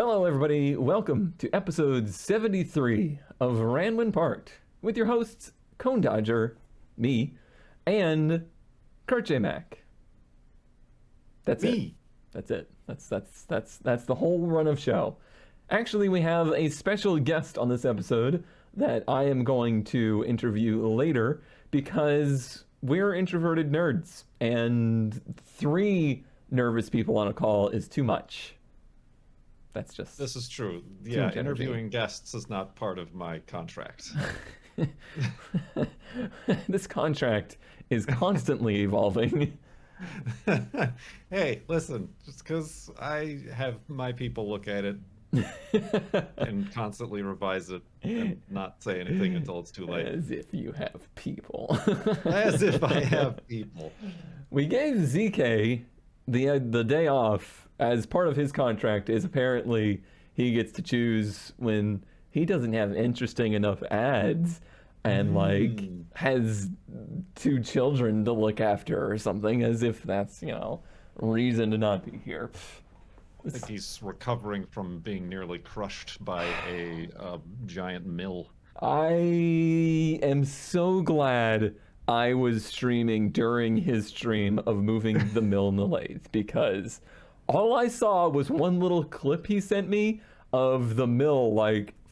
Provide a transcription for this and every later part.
Hello, everybody. Welcome to episode 73 of Ranwin Parked with your hosts, Cone Dodger, me, and Kurt J. Mac. That's me. It. That's the whole run of show. Actually, we have a special guest on this episode that I am going to interview later because we're introverted nerds, and 3 nervous people on a call is too much. That's just... This is true. Yeah, interviewing guests is not part of my contract. This contract is constantly evolving. Hey, listen, just because I have my people look at it and constantly revise it and not say anything until it's too late. As if you have people. As if I have people. We gave ZK the day off as part of his contract. Is apparently he gets to choose when he doesn't have interesting enough ads and has 2 children to look after or something, as if that's, reason to not be here. I think he's recovering from being nearly crushed by a giant mill. I am so glad I was streaming during his stream of moving the mill and the lathe, because all I saw was one little clip he sent me of the mill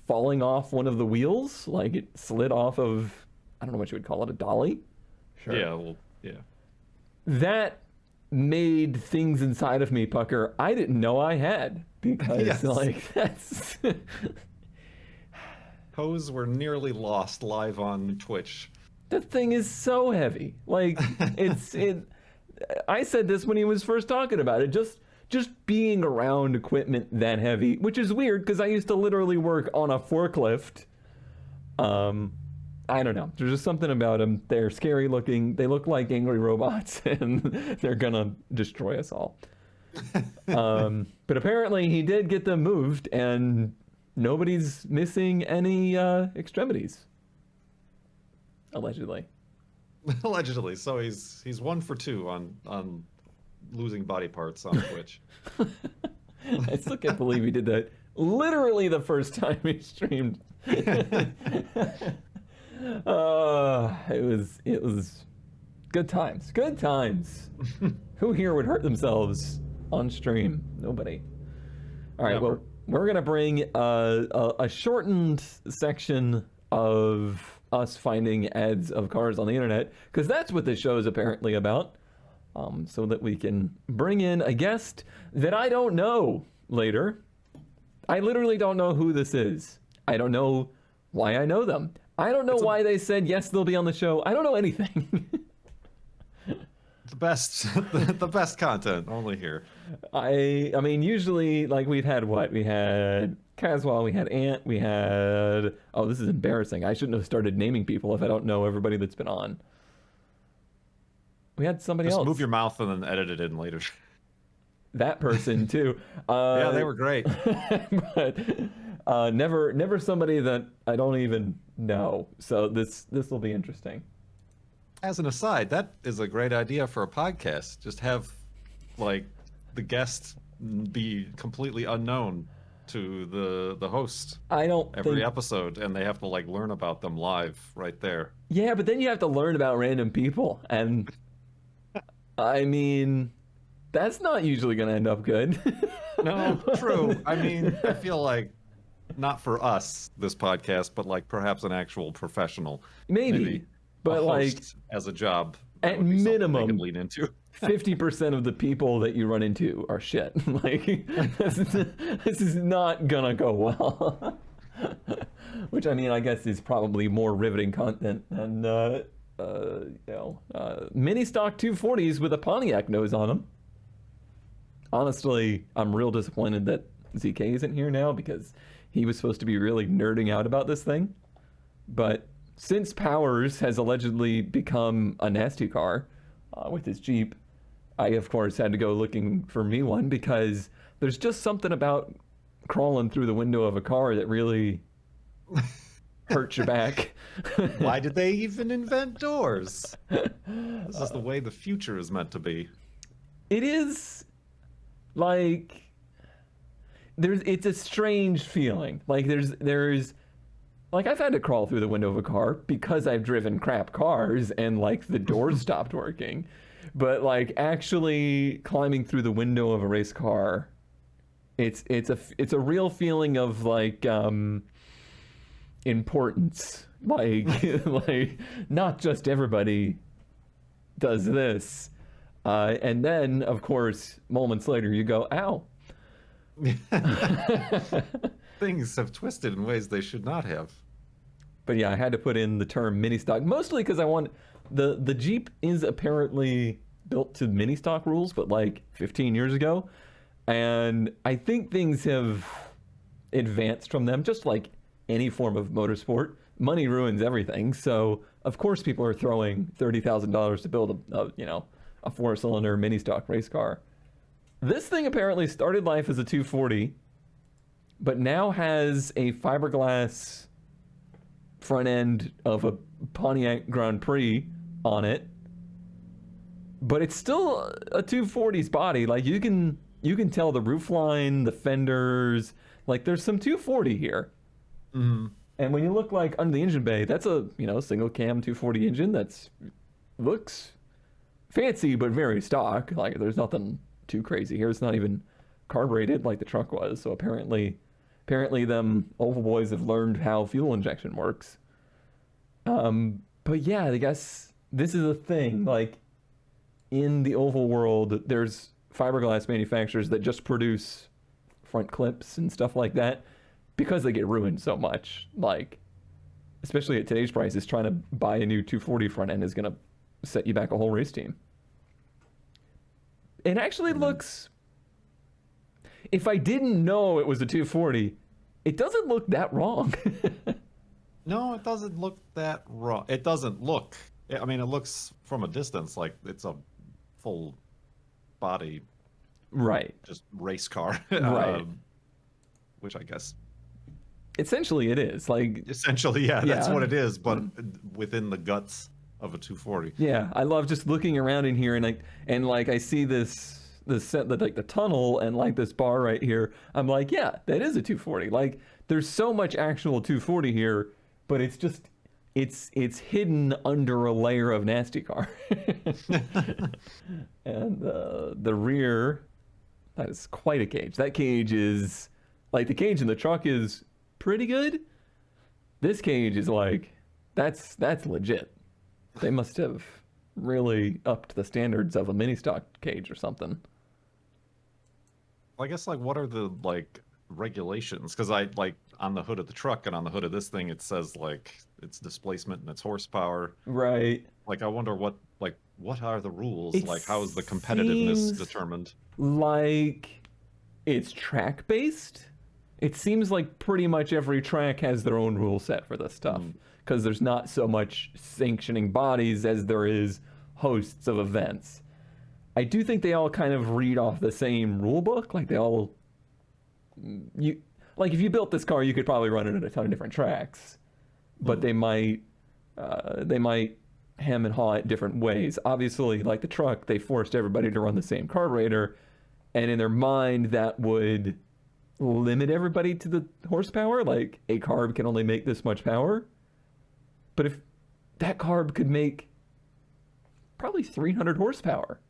falling off one of the wheels, it slid off of, I don't know what you would call it, a dolly? Sure. Yeah, well, yeah. That made things inside of me pucker I didn't know I had, because yes. That's Hose were nearly lost live on Twitch. That thing is so heavy. I said this when he was first talking about it, just being around equipment that heavy, which is weird because I used to literally work on a forklift. I don't know. There's just something about them. They're scary looking. They look like angry robots, and they're gonna destroy us all. But apparently he did get them moved, and nobody's missing any extremities. Allegedly. Allegedly. So he's 1 for 2 on losing body parts on Twitch. I still can't believe he did that literally the first time he streamed. It was good times. Good times. Who here would hurt themselves on stream? Nobody. All right, well, we're gonna bring a shortened section of us finding ads of cars on the internet, because that's what this show is apparently about. So that we can bring in a guest that I don't know later. I literally don't know who this is. I don't know why I know them. I don't know why they said yes, they'll be on the show. I don't know anything. The best content only here. I mean, usually, we've had what? We had Caswell, we had Ant, we had... Oh, this is embarrassing. I shouldn't have started naming people if I don't know everybody that's been on. We had somebody else. Just move your mouth and then edit it in later. That person too. Yeah, they were great. But never somebody that I don't even know. So this will be interesting. As an aside, that is a great idea for a podcast. Just have the guest be completely unknown to the host. I don't every episode, and they have to learn about them live right there. Yeah, but then you have to learn about random people, and I mean, that's not usually going to end up good. No, true. I mean, I feel like not for us, this podcast, but perhaps an actual professional. Maybe but as a job, at minimum, they could lean into. 50% of the people that you run into are shit. This is not gonna go well. Which, I mean, I guess is probably more riveting content than mini stock 240s with a Pontiac nose on them. Honestly, I'm real disappointed that ZK isn't here now, because he was supposed to be really nerding out about this thing. But since Powers has allegedly become a nasty car with his Jeep, I, of course, had to go looking for me one, because there's just something about crawling through the window of a car that really hurts your back. Why did they even invent doors? This is the way the future is meant to be. It is it's a strange feeling. Like there's like I've had to crawl through the window of a car because I've driven crap cars and like the doors stopped working. But like actually climbing through the window of a race car, it's a real feeling of like importance. Like like not just everybody does this. And then of course moments later you go, ow. Things have twisted in ways they should not have. But yeah, I had to put in the term mini stock mostly because I want the Jeep is apparently built to mini stock rules, but like 15 years ago, and I think things have advanced from them. Just like any form of motorsport, money ruins everything. So of course people are throwing $30,000 to build a 4-cylinder mini stock race car. This thing apparently started life as a 240, but now has a fiberglass front end of a Pontiac Grand Prix on it. But it's still a 240's body. Like you can tell the roofline, the fenders, like there's some 240 here. Mm-hmm. And when you look like under the engine bay, that's a single cam 240 engine that's looks fancy but very stock. Like there's nothing too crazy here. It's not even carbureted like the truck was. So apparently them Volvo boys have learned how fuel injection works. But yeah, I guess this is a thing. Like in the oval world, there's fiberglass manufacturers that just produce front clips and stuff like that because they get ruined so much. Like, especially at today's prices, trying to buy a new 240 front end is going to set you back a whole race team. It actually looks, if I didn't know it was a 240, it doesn't look that wrong. No, it doesn't look that wrong. It doesn't look. I mean, it looks from a distance like it's a full body, right? Just race car, right? Which I guess essentially it is. Like essentially, yeah, that's what it is. But within the guts of a 240. Yeah, I love just looking around in here and I see this set like the tunnel and like this bar right here. I'm like, yeah, that is a 240. Like there's so much actual 240 here, but it's just it's hidden under a layer of nasty car. And the rear, that is quite a cage. That cage is like the cage in the truck is pretty good. This cage is like that's legit. They must have really upped the standards of a mini stock cage or something. I guess, like, what are the, like, regulations? Because I, like, on the hood of the truck and on the hood of this thing, it says, like, its displacement and its horsepower. Right. Like, I wonder what are the rules? It like, how is the competitiveness seems determined? Like, it's track-based. It seems like pretty much every track has their own rule set for this stuff. Because there's not so much sanctioning bodies as there is hosts of events. I do think they all kind of read off the same rule book. Like they all, like if you built this car, you could probably run it at a ton of different tracks, but they might hem and haw it different ways. Obviously, like the truck, they forced everybody to run the same carburetor, and in their mind that would limit everybody to the horsepower. Like a carb can only make this much power. But if that carb could make probably 300 horsepower,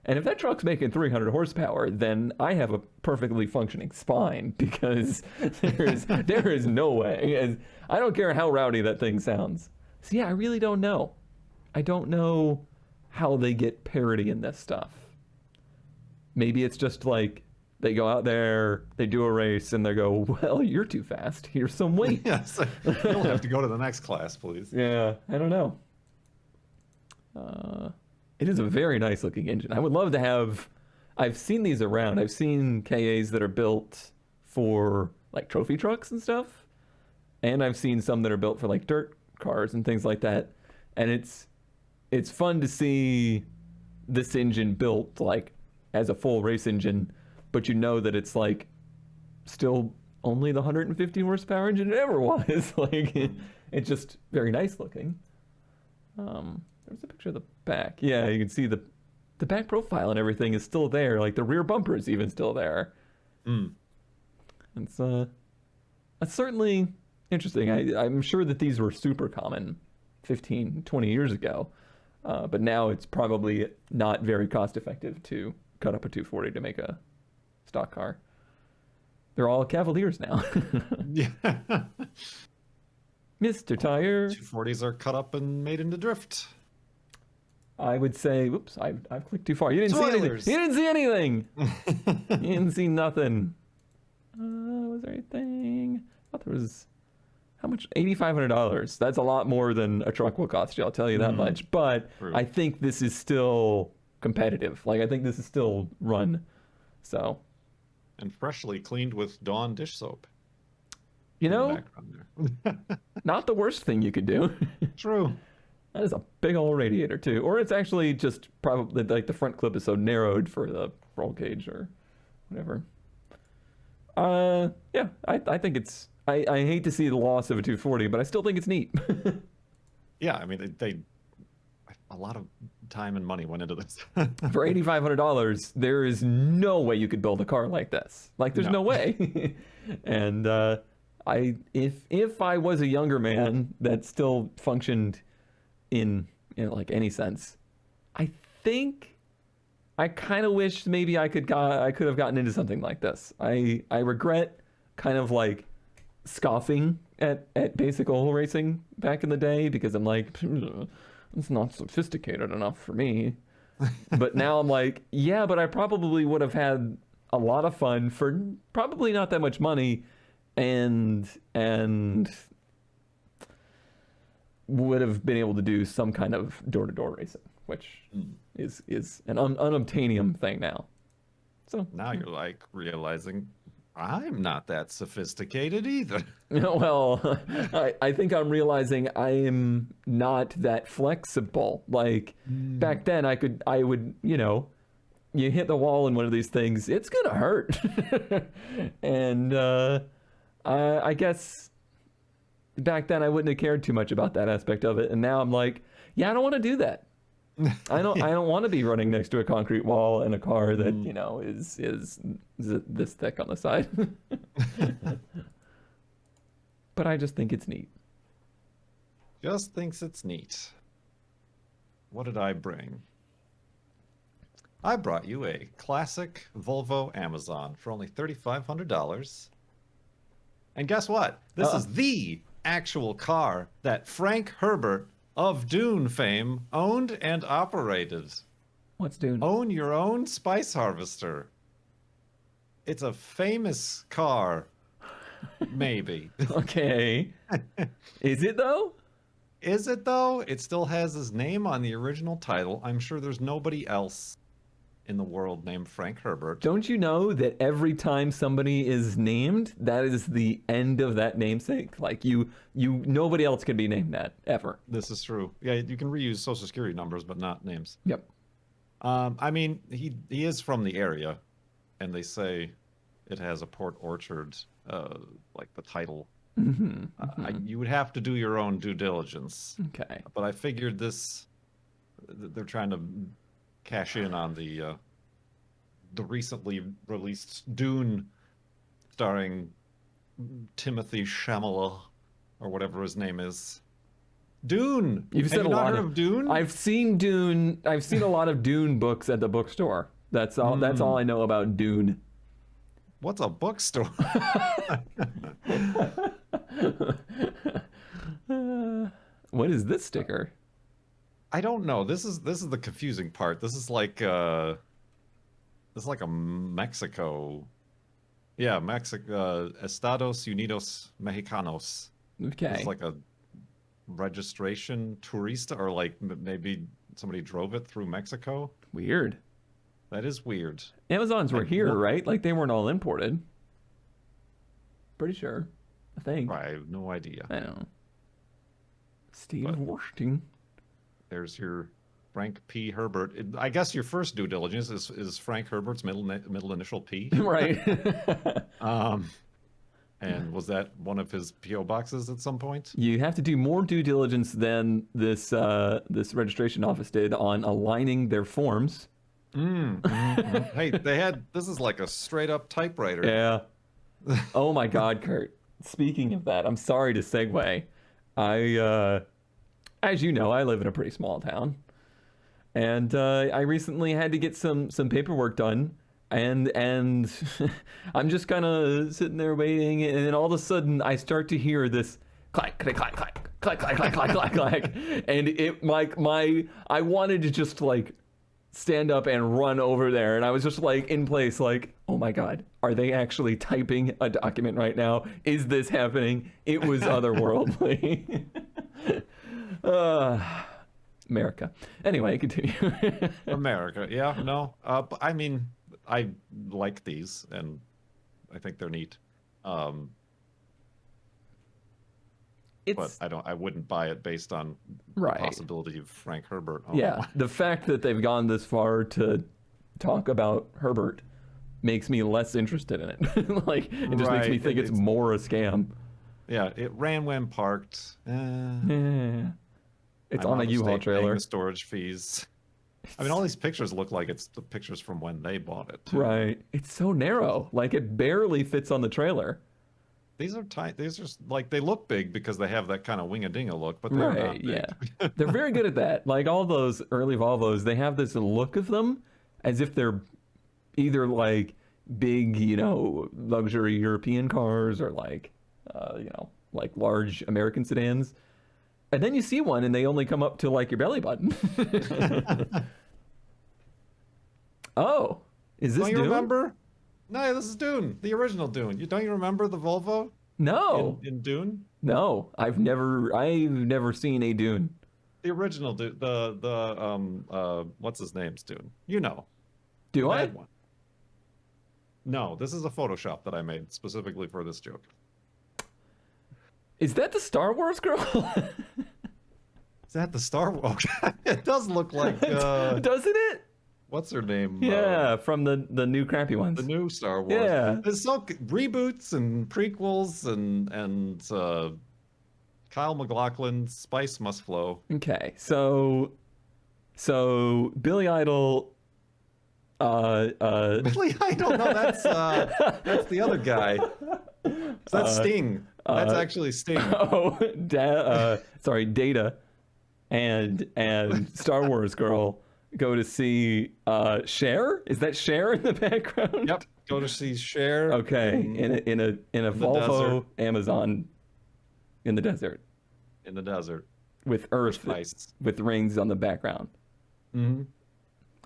and if that truck's making 300 horsepower, then I have a perfectly functioning spine because there is no way. And I don't care how rowdy that thing sounds. So yeah, I really don't know. I don't know how they get parity in this stuff. Maybe it's just like they go out there, they do a race, and they go, well, you're too fast. Here's some weight. Yes, you'll have to go to the next class, please. Yeah, I don't know. It is a very nice looking engine. I would love to have, I've seen these around. I've seen KAs that are built for like trophy trucks and stuff. And I've seen some that are built for like dirt cars and things like that. And it's fun to see this engine built like as a full race engine, but you know that it's like still only the 150 horsepower engine it ever was. Like it's just very nice looking. There's a picture of the back. Yeah, you can see the back profile and everything is still there. Like the rear bumper is even still there. It's that's certainly interesting. I'm sure that these were super common 15, 20 years ago, but now it's probably not very cost effective to cut up a 240 to make a stock car. They're all Cavaliers now. Yeah. Mr. Tire. 240s are cut up and made into drift. I would say, whoops, I've clicked too far. You didn't Spoilers. see anything. You didn't see anything. You didn't see nothing. Was there anything? I thought there was, how much? $8,500. That's a lot more than a truck will cost you, I'll tell you that much. But True. I think this is still competitive. Like, I think this is still run. So, And freshly cleaned with Dawn dish soap. you in the know, background there. not the worst thing you could do. True. That is a big old radiator too, or it's actually just probably like the front clip is so narrowed for the roll cage or whatever. Yeah, I think it's. I hate to see the loss of a 240, but I still think it's neat. Yeah, I mean, they a lot of time and money went into this. For $8,500, there is no way you could build a car like this. Like, there's no way. And if I was a younger man that still functioned in like any sense, I think I kind of wish maybe I could have gotten into something like this. I regret kind of like scoffing at basic oil racing back in the day, because I'm like, it's not sophisticated enough for me. But now I'm like, yeah, but I probably would have had a lot of fun for probably not that much money, and would have been able to do some kind of door-to-door racing, which is an unobtainium thing now. So Now you're like realizing I'm not that sophisticated either. well, I think I'm realizing I am not that flexible. Like back then, I would, you hit the wall in one of these things, it's gonna hurt. And I guess back then I wouldn't have cared too much about that aspect of it, and now I'm like, yeah, I don't want to do that. I don't want to be running next to a concrete wall in a car that is this thick on the side. But I just think it's neat. Just thinks it's neat. What did I bring? I brought you a classic Volvo Amazon for only $3,500. And guess what? This is the actual car that Frank Herbert of Dune fame owned and operated. What's Dune? Own your own spice harvester. It's a famous car. Maybe. Okay. Is it though? Is it though? It still has his name on the original title. I'm sure there's nobody else in the world named Frank Herbert. Don't you know that every time somebody is named, that is the end of that namesake? Like nobody else can be named that ever. This is true. Yeah, you can reuse social security numbers, but not names. Yep. I mean, he is from the area, and they say it has a Port Orchard, like the title. You would have to do your own due diligence. Okay. But I figured they're trying to cash in on the recently released Dune, starring Timothy Chalamet, or whatever his name is. Dune. You've said Have a you not lot heard of Dune? I've seen Dune. I've seen a lot of Dune books at the bookstore. That's all. That's all I know about Dune. What's a bookstore? What is this sticker? I don't know. This is the confusing part. This is like a Mexico. Yeah, Mexico, Estados Unidos Mexicanos. Okay. It's like a registration turista, or like maybe somebody drove it through Mexico. Weird. That is weird. Amazons were here, well- right? Like they weren't all imported. Pretty sure. I think. I have no idea. I don't know. Steve But- Washington. There's your Frank P. Herbert. I guess your first due diligence is Frank Herbert's middle initial P. Right. And was that one of his PO boxes at some point? You have to do more due diligence than this registration office did on aligning their forms. Hey, this is like a straight up typewriter. Yeah. Oh my God, Kurt. Speaking of that, I'm sorry to segue. As you know, I live in a pretty small town, and I recently had to get some paperwork done, and I'm just kind of sitting there waiting, and then all of a sudden I start to hear this clack, clack, clack, clack, clack, clack, clack, clack, clack, clack, and it like I wanted to just like stand up and run over there, and I was just like in place, like, oh my God, are they actually typing a document right now? Is this happening? It was otherworldly. America. Anyway, continue. America, yeah, no. But I mean, I like these, and I think they're neat. But I wouldn't buy it based on the possibility of Frank Herbert. Oh, yeah, the fact that they've gone this far to talk about Herbert makes me less interested in it. Like, it just makes me think it's more a scam. Yeah, it ran when parked. It's on a U-Haul trailer. The storage fees. I mean, all these pictures look like it's the pictures from when they bought it, too. Right. It's so narrow. Like, it barely fits on the trailer. These are tight. These are like, they look big because they have that kind of wing-a-ding-a look, but they're not big. Yeah. They're very good at that. Like, all those early Volvos, they have this look of them as if they're either like big, luxury European cars, or like, like large American sedans. And then you see one and they only come up to like your belly button. Oh, is this Dune? Don't you remember? No, this is Dune, the original Dune. Don't you remember the Volvo? No. In Dune? No, I've never seen a Dune. The original Dune, what's his name's Dune? You know. Do I? One. No, this is a Photoshop that I made specifically for this joke. Is that the Star Wars girl? Is that the Star Wars? It does look like. Doesn't it? What's her name? Yeah, from the new crappy ones. The new Star Wars. Yeah. There's so reboots and prequels and Kyle MacLachlan's Spice Must Flow. Okay, so Billy Idol. Billy Idol? No, that's the other guy. So that's Sting. That's actually Sting. Oh, sorry, Data and Star Wars girl go to see Cher. Is that Cher in the background? Yep. Go to see Cher. Okay, in a Volvo desert. Amazon in the desert. In the desert. With Earth, with rings on the background. Mm-hmm.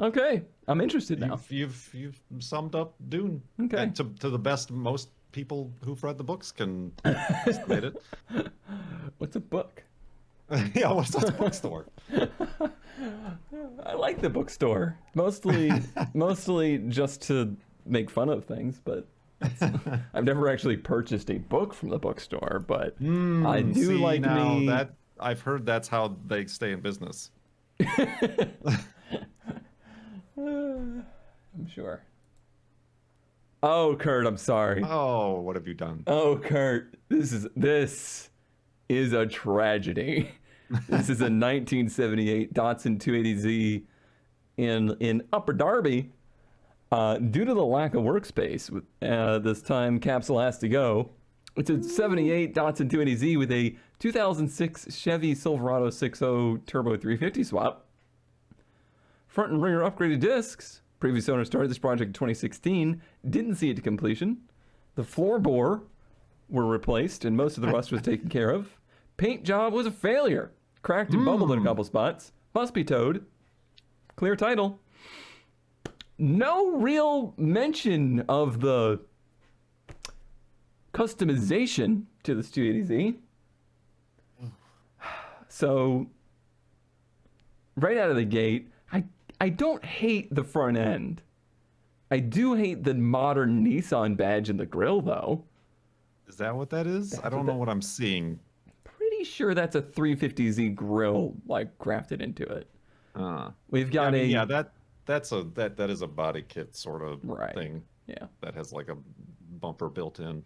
Okay, I'm interested now. You've summed up Dune. Okay. And to the best most people who've read the books can estimate it. What's a book? Yeah, what's a bookstore? I like the bookstore. Mostly just to make fun of things, but I've never actually purchased a book from the bookstore, but I do like that. I've heard that's how they stay in business. I'm sure. Oh, Kurt, I'm sorry. Oh, what have you done? Oh, Kurt, this is a tragedy. This is a 1978 Datsun 280Z in Upper Darby. Due to the lack of workspace, this time capsule has to go. It's a 78 Datsun 280Z with a 2006 Chevy Silverado 6.0 Turbo 350 swap. Front and rear upgraded discs. Previous owner started this project in 2016. Didn't see it to completion. The floorboard were replaced and most of the rust was taken care of. Paint job was a failure. Cracked and bubbled in a couple spots. Must be towed. Clear title. No real mention of the customization to the 280Z. So, right out of the gate, I don't hate the front end. I do hate the modern Nissan badge in the grille, though. Is that what that is? I don't know what I'm seeing. Pretty sure that's a 350Z grille, like, crafted into it. We've got that is a body kit sort of thing. Yeah. That has like a bumper built in.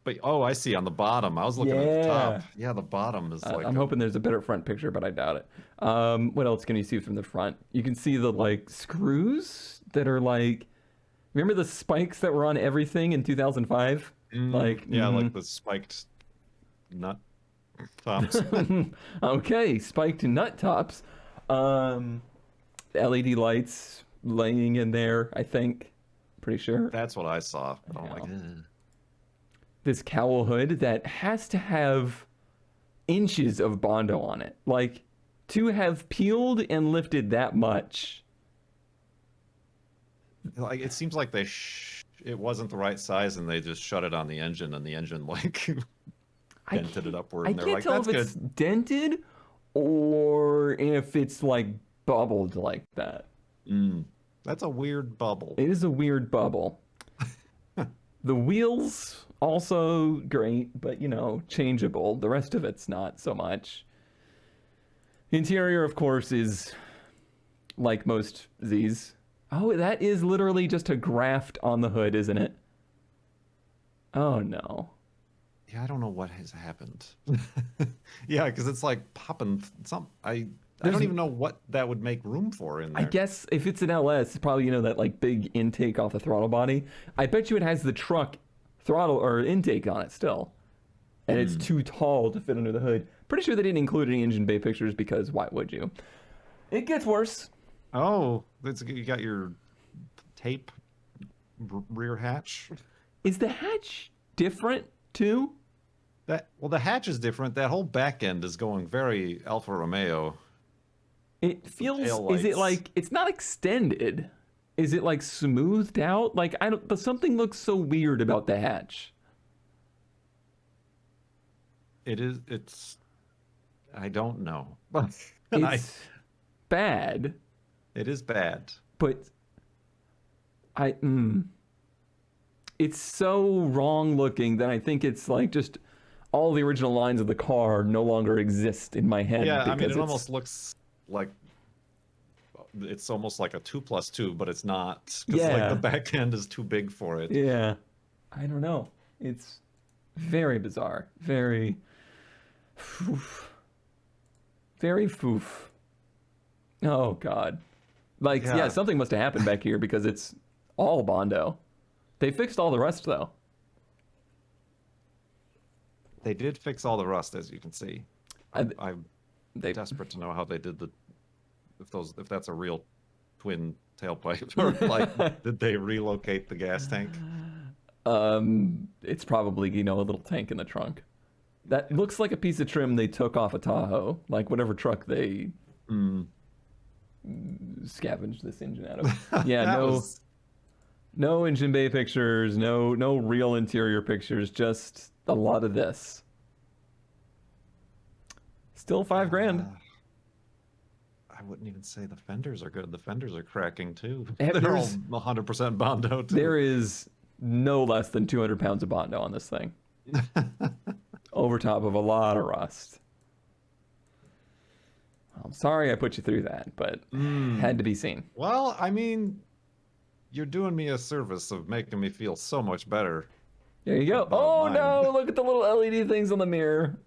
But I see on the bottom. I was looking at the top. Yeah, the bottom is like. I'm hoping there's a better front picture, but I doubt it. What else can you see from the front? You can see the like screws that are like Remember the spikes that were on everything in 2005? Like, yeah, like the spiked nut tops. okay, spiked nut tops. LED lights laying in there, I think. Pretty sure. That's what I saw. Oh my Yeah. god. This cowl hood that has to have inches of Bondo on it. Like, to have peeled and lifted that much. Like it seems like it wasn't the right size and they just shut it on the engine and the engine like dented it upward and they're like, tell that's if it's good. dented or if it's like bubbled like that. That's a weird bubble. It is a weird bubble. The wheels also great, but changeable. The rest of it's not so much. The interior, of course, is like most Z's. Oh, that is literally just a graft on the hood, isn't it? Oh no. Yeah, I don't know what has happened. Yeah, because it's like popping I don't even know what that would make room for in there. I guess if it's an LS, it's probably that like big intake off the throttle body. I bet you it has the truck throttle or intake on it still, and it's too tall to fit under the hood. Pretty sure they didn't include any engine bay pictures because why would you? It gets worse. Oh, you got your tape rear hatch. Is the hatch different too? The hatch is different. That whole back end is going very Alfa Romeo. It feels. Is it like it's not extended? Is it like smoothed out? Like I don't. But something looks so weird about the hatch. It is. It's. I don't know. It's bad. It is bad. But it's so wrong looking that I think it's like just all the original lines of the car no longer exist in my head. Yeah, I mean, it almost looks like it's almost like a 2+2, but it's not. Because like the back end is too big for it. Yeah, I don't know. It's very bizarre. Very foof. Oh God. Like, yeah, something must have happened back here because it's all Bondo. They fixed all the rest, though. They did fix all the rust, as you can see. I'm desperate to know how they did if that's a real twin tailpipe, or like, did they relocate the gas tank? It's probably, a little tank in the trunk. That looks like a piece of trim they took off a Tahoe, like whatever truck they scavenged this engine out of. Yeah, no engine bay pictures, no real interior pictures, just a lot of this. Still $5,000. I wouldn't even say the fenders are good. The fenders are cracking too. They're all 100% Bondo too. There is no less than 200 pounds of Bondo on this thing. Over top of a lot of rust. I'm sorry I put you through that, but had to be seen. Well, I mean, you're doing me a service of making me feel so much better. There you go. Oh no, look at the little LED things on the mirror.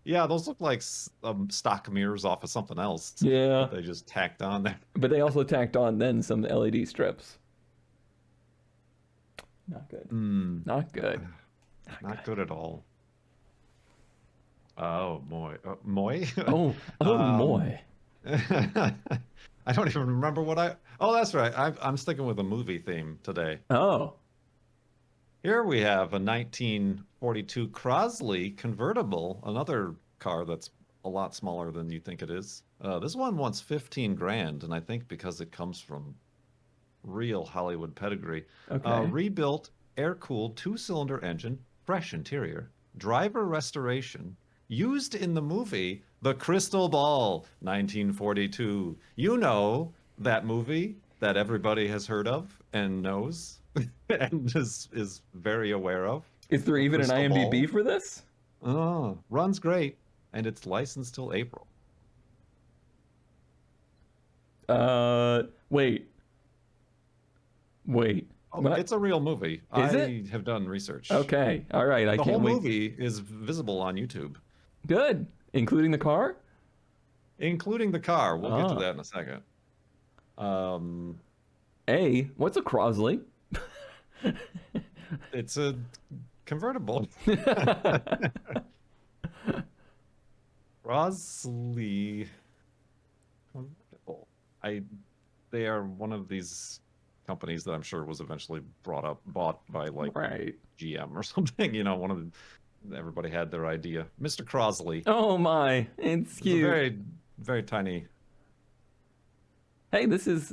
Yeah, those look like stock mirrors off of something else. Yeah. They just tacked on there. But they also tacked on then some LED strips. Not good. Not good. Not good at all. Oh, boy. Moy? Oh, boy. I don't even remember what Oh, that's right. I'm sticking with a movie theme today. Oh. Here we have a 1942 Crosley convertible, another car that's a lot smaller than you think it is. This one wants $15,000, and I think because it comes from real Hollywood pedigree. Okay. Rebuilt, air-cooled, 2-cylinder engine, fresh interior, driver restoration, used in the movie The Crystal Ball, 1942. You know that movie that everybody has heard of and knows and is very aware of. Is there even an IMDb for this? Oh, runs great, and it's licensed till April. Wait. Oh, it's a real movie. I have done research. Okay, all right. I the can't whole wait. movie is visible on YouTube. Good, including the car. Including the car. We'll get to that in a second. What's a Crosley? It's a convertible. Crosley convertible. They are one of these companies that I'm sure was eventually bought by like Right. GM or something. Everybody had their idea. Mr. Crosley. Oh my, it's It's a cute. very, very tiny. Hey, this is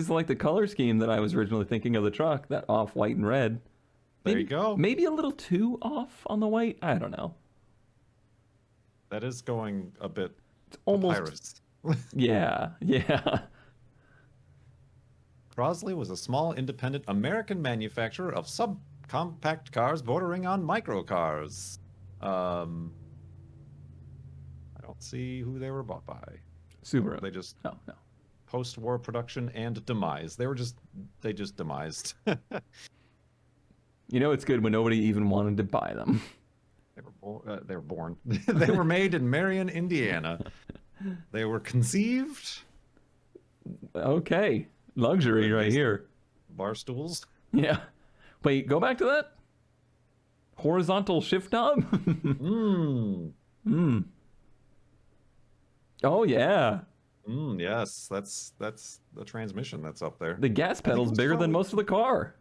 like the color scheme that I was originally thinking of the truck, that off white and red. There you go. Maybe a little too off on the white. I don't know. That is going a bit It's almost. papyrus. Yeah, yeah. Crosley was a small, independent American manufacturer of subcompact cars bordering on microcars. I don't see who they were bought by. Subaru. They just Oh no. post-war production and demise. They just demised. It's good when nobody even wanted to buy them. They were born. They were made in Marion, Indiana. They were conceived. Okay, luxury right here. Bar stools. Yeah. Wait, go back to that. Horizontal shift knob. Oh yeah. Yes, that's the transmission that's up there. The gas pedal's bigger than most of the car.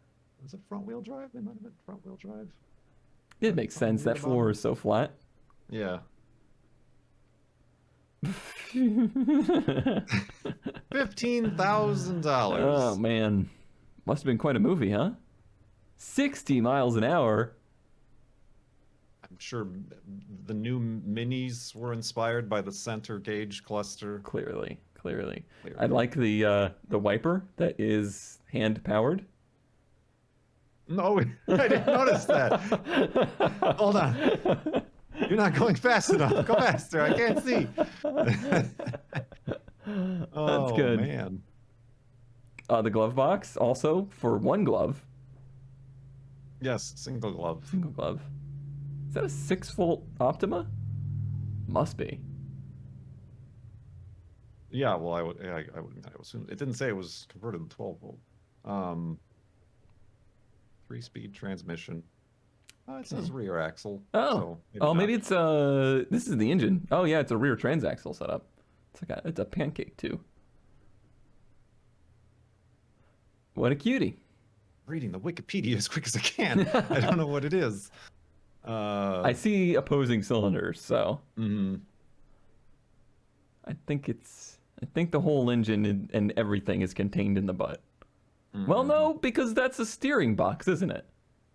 Is it front-wheel drive? They might have been front-wheel drive. It makes sense. That floor is so flat. Yeah. $15,000. Oh man, must have been quite a movie, huh? 60 miles an hour. I'm sure the new Minis were inspired by the center gauge cluster. Clearly. I like the wiper that is hand powered. No, I didn't notice that. Hold on. You're not going fast enough. Go faster. I can't see. That's good. Man. The glove box also for one glove. Yes, single glove. Single glove. Is that a 6-volt Optima? Must be. Yeah, well, I would assume it didn't say it was converted to 12 volt. 3-speed transmission. It says rear axle. Oh, so maybe it's this is the engine. Oh yeah, it's a rear transaxle setup. It's a pancake too. What a cutie. Reading the Wikipedia as quick as I can. I don't know what it is. I see opposing cylinders, so I think the whole engine and everything is contained in the butt. Well, no, because that's a steering box, isn't it?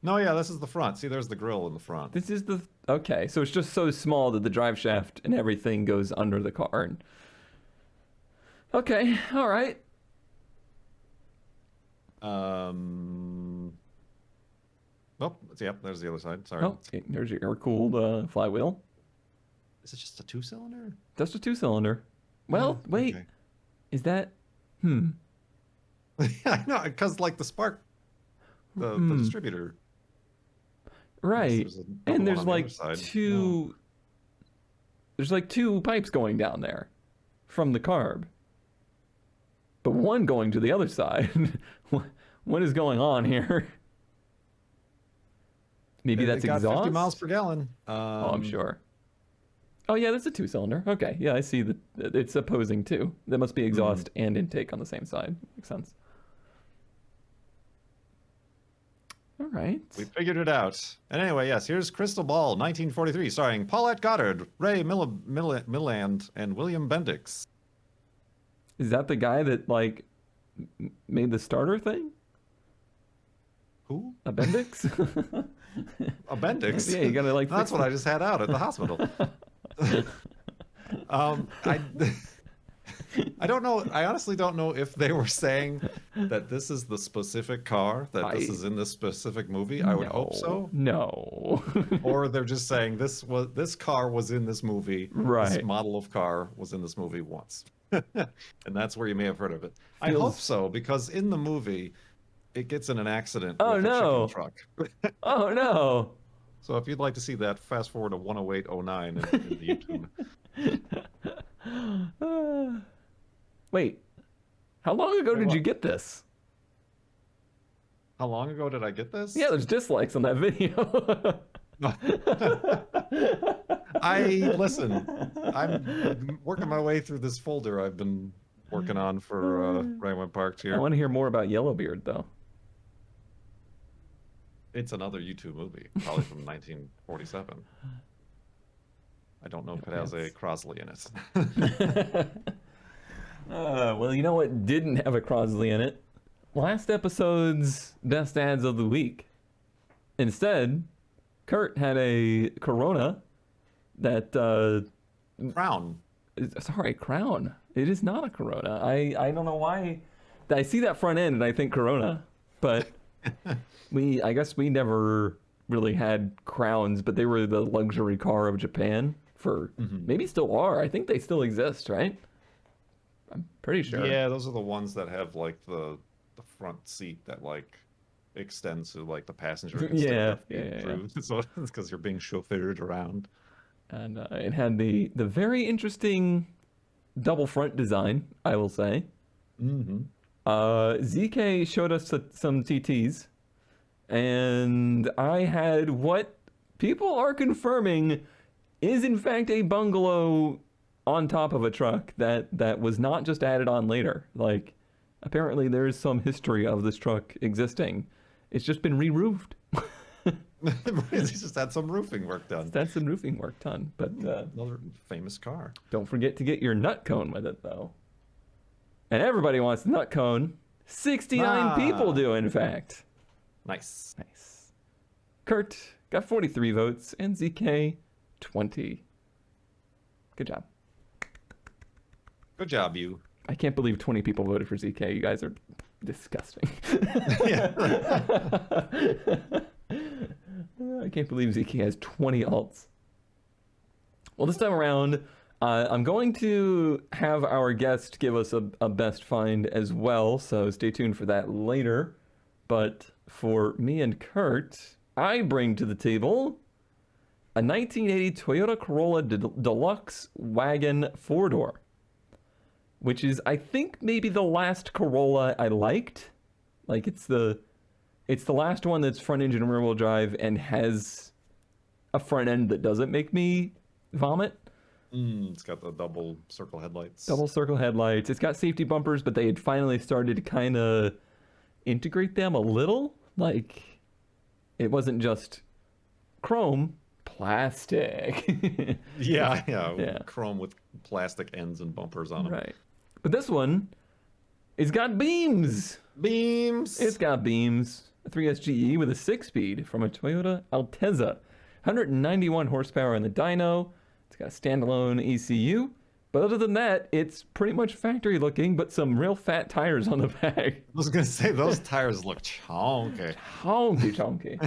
No, yeah, this is the front. See, there's the grill in the front. This is okay, so it's just so small that the drive shaft and everything goes under the car. Okay, all right. Oh, yep, there's the other side. Sorry. Oh, okay, there's your air-cooled flywheel. Is it just a 2-cylinder? Just a 2-cylinder. Well, wait. Okay. Is that... I know, because like the spark, the distributor. Right. And there's like two... No. There's like 2 pipes going down there from the carb. But one going to the other side. What is going on here? Maybe that's got exhaust? 50 miles per gallon. I'm sure. Oh yeah, that's a 2-cylinder. Okay, yeah, I see that it's opposing 2. That must be exhaust and intake on the same side. Makes sense. All right. We figured it out. And anyway, yes, here's Crystal Ball, 1943, starring Paulette Goddard, Ray Milland, and William Bendix. Is that the guy that like made the starter thing? Who? A Bendix? A Bendix? Yeah, you gotta like. That's what I just had out at the hospital. I don't know. I honestly don't know if they were saying that this is the specific car that this is in this specific movie. I would hope so. No. Or they're just saying this car was in this movie. Right. This model of car was in this movie once, and that's where you may have heard of it. I hope so, because in the movie, it gets in an accident with a chicken truck. Oh no. So if you'd like to see that, fast forward to 10809 in the YouTube. Wait, how long ago did you get this? How long ago did I get this? Yeah, there's dislikes on that video. Listen. I'm working my way through this folder I've been working on for right when parked I here. want to hear more about Yellowbeard, though. It's another YouTube movie, probably from 1947. I don't know if it has a Crosley in it. Well, you know what didn't have a Crosley in it? Last episode's best ads of the week. Instead, Kurt had a Corona that Crown. Sorry, Crown. It is not a Corona. I don't know why. I see that front end and I think Corona, but I guess we never really had Crowns, but they were the luxury car of Japan for maybe still are. I think they still exist, right? I'm pretty sure. Yeah, those are the ones that have like the front seat that like extends to like the passenger. Can stick their feet through. So it's because you're being chauffeured around. And it had the very interesting double front design, I will say. ZK showed us some TTs, and I had what people are confirming is in fact a bungalow on top of a truck that was not just added on later. Like, apparently there's some history of this truck existing. It's just been re-roofed. He's just had some roofing work done. That's some roofing work done, but Another famous car. don't forget to get your nut cone with it, though. And everybody wants the nut cone. 69 people do, in fact. Nice. Nice. Kurt got 43 votes, and ZK 20. Good job. Good job, you. I can't believe 20 people voted for ZK. You guys are disgusting. I can't believe ZK has 20 alts. Well, this time around, I'm going to have our guest give us a best find as well, so stay tuned for that later. But for me and Kurt, I bring to the table a 1980 Toyota Corolla Deluxe wagon 4-door, which is, I think, maybe the last Corolla I liked. Like, it's the last one that's front engine rear wheel drive and has a front end that doesn't make me vomit. It's got the double circle headlights. Double circle headlights. It's got safety bumpers, but they had finally started to kind of integrate them a little. Like, it wasn't just chrome, plastic. yeah. Chrome with plastic ends and bumpers on them. Right. But this one, it's got beams. Beams. It's got beams. A 3SGE with a 6-speed from a Toyota Altezza. 191 horsepower in the dyno. It's got a standalone ECU. But other than that, it's pretty much factory looking, but some real fat tires on the back. I was going to say, those tires look chonky. Chonky.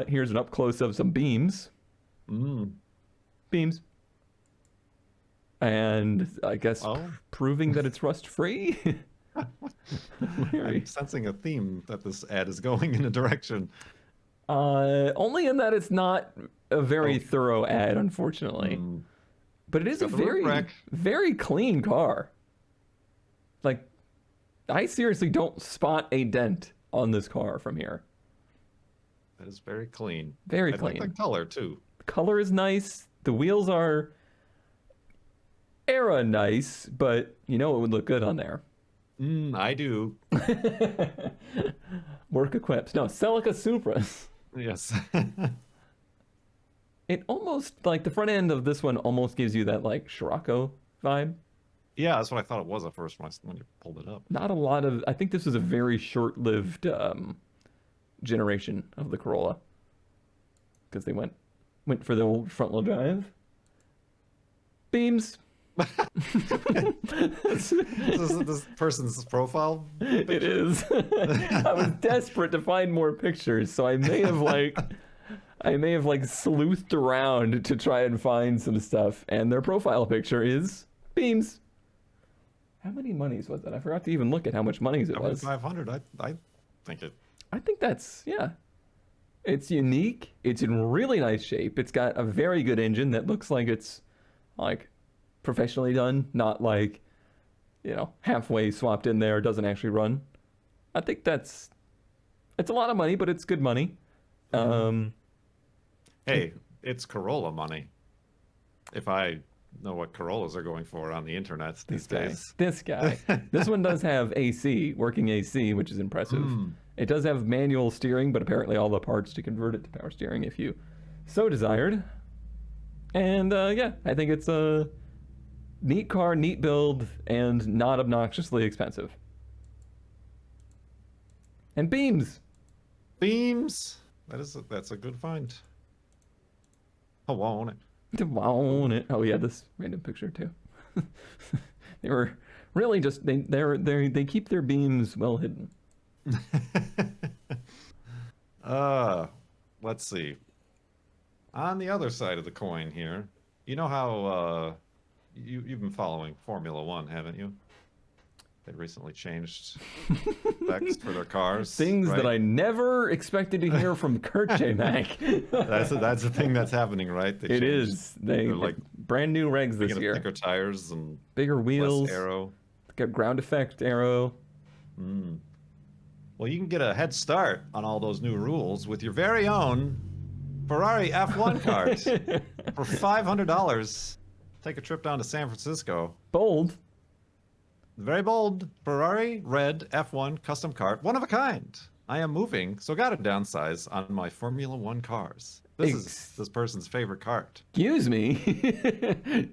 Here's an up close of some beams. Beams. And I guess proving that it's rust free. I'm sensing a theme that this ad is going in a direction. Only in that it's not a very thorough ad, unfortunately. But it is a very clean car. Like, I seriously don't spot a dent on this car from here. That is very clean. Very I clean. like the color, too. The color is nice. The wheels are era nice, but you know it would look good on there. I do. Work equipped. No, Celica Supras. Yes. It almost, like, the front end of this one almost gives you that, like, Scirocco vibe. Yeah, that's what I thought it was at first when you pulled it up. Not a lot of, I think this was a very short-lived generation of the Corolla. Because they went for the old front-wheel drive. Beams. This is this person's profile picture? It is. I was desperate to find more pictures, so I may have sleuthed around to try and find some stuff, and their profile picture is beams. How many monies was that? I forgot to even look at how much monies it was. 500. I think it. I think that's, yeah. It's unique. It's in really nice shape. It's got a very good engine that looks like it's like professionally done, not like, halfway swapped in there, doesn't actually run. I think it's a lot of money, but it's good money. Hey, it's Corolla money. If I know what Corollas are going for on the internet these days. This guy. This one does have AC, working AC, which is impressive. It does have manual steering, but apparently all the parts to convert it to power steering if you so desired. And yeah, I think it's a neat car, neat build, and not obnoxiously expensive. And beams. Beams. That's a good find. I want it. Oh yeah, this random picture too. They were really just they keep their beams well hidden. Let's see. On the other side of the coin here, you know how you've been following Formula One, haven't you? They recently changed specs for their cars. Things right? that I never expected to hear from Kurt J. Mack. That's the thing that's happening, right? It is. They're like brand new regs this year. Thicker tires and bigger wheels. Less aero. Got ground effect aero. Well, you can get a head start on all those new rules with your very own Ferrari F1 cart for $500. Take a trip down to San Francisco. Bold. Very bold Ferrari red F1 custom cart, one of a kind. I am moving, so got to downsize on my Formula One cars. This is this person's favorite cart. Excuse me.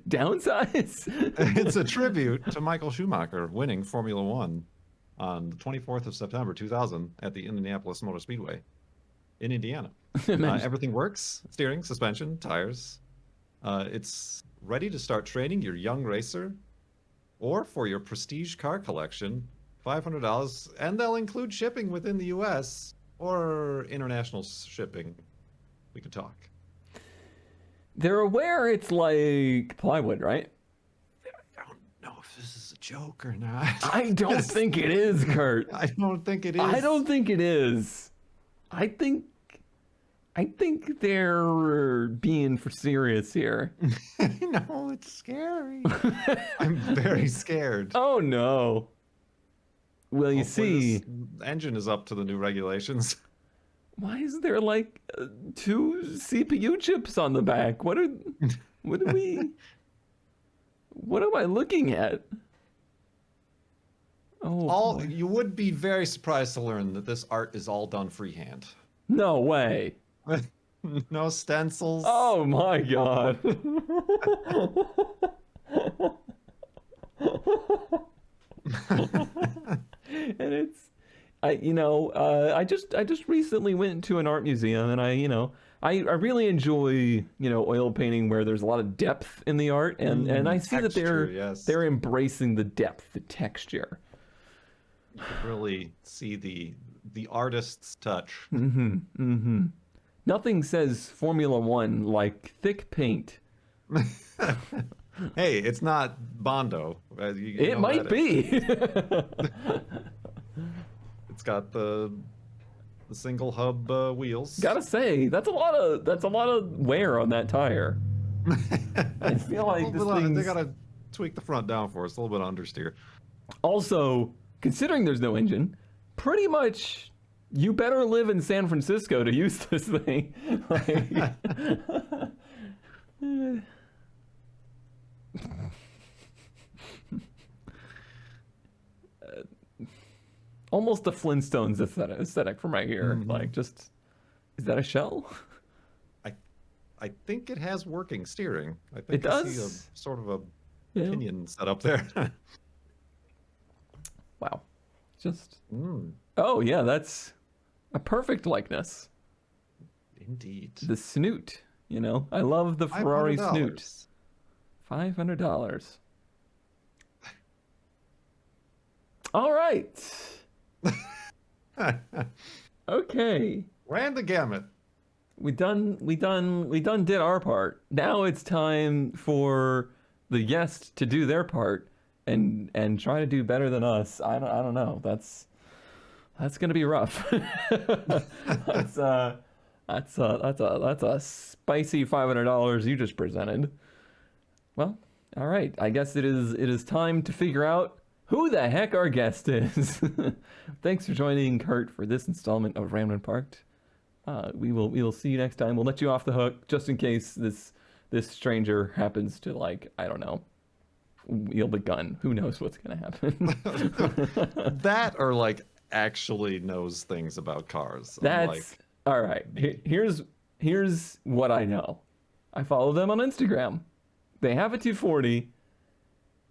Downsize? It's a tribute to Michael Schumacher winning Formula One on the 24th of September 2000 at the Indianapolis Motor Speedway in Indiana. Everything works: steering, suspension, tires. It's ready to start training your young racer, or for your prestige car collection, $500, and they'll include shipping within the U.S. or international shipping. We can talk. They're aware it's like plywood, right? I don't know if this is a joke or not. I don't think it is, Kurt. I don't think it is. I don't think it is. I think they're being for serious here. No, it's scary. I'm very scared. Oh no. Well, you see, this engine is up to the new regulations. Why is there like 2 CPU chips on the back? What am I looking at? Oh, You would be very surprised to learn that this art is all done freehand. No way. No stencils. Oh my god. And I just recently went to an art museum, and I really enjoy, oil painting where there's a lot of depth in the art, and I see texture, that they're embracing the depth, the texture. You can really see the artist's touch. Nothing says Formula One like thick paint. Hey, it's not Bondo. It might be. It's got the single hub wheels. Gotta say, that's a lot of wear on that tire. I feel like they gotta tweak the front downforce, a little bit of understeer. Also, considering there's no engine, pretty much you better live in San Francisco to use this thing. Almost the Flintstones aesthetic from right here. Like, just, is that a shell? I think it has working steering. I think it does. I see a sort of a pinion set up there. Wow. Just. Oh yeah, that's a perfect likeness. Indeed. The snoot. I love the Ferrari snoot. $500. All right. Okay. Ran the gamut. We done did our part. Now it's time for the guest to do their part and try to do better than us. I don't know. That's gonna be rough. That's a spicy $500 you just presented. Well, all right. I guess it is time to figure out who the heck our guest is. Thanks for joining Kurt for this installment of Random Parked. We will see you next time. We'll let you off the hook just in case this stranger happens to, like, I don't know, wield a gun. Who knows what's gonna happen? That or like actually knows things about cars. That's like, all right. Here's what I know. I follow them on Instagram. They have a 240,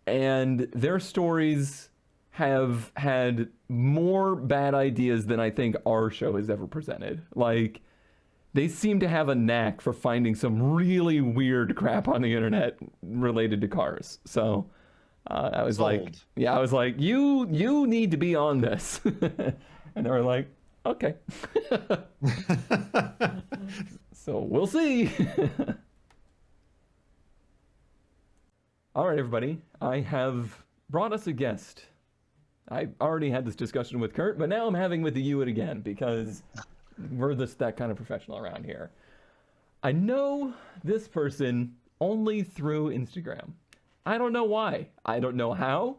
and their stories have had more bad ideas than I think our show has ever presented. Like, they seem to have a knack for finding some really weird crap on the internet related to cars. So I was like, you need to be on this. And they were like, okay. So we'll see. All right, everybody. I have brought us a guest. I already had this discussion with Kurt, but now I'm having with you it again because we're that kind of professional around here. I know this person only through Instagram. I don't know why. I don't know how.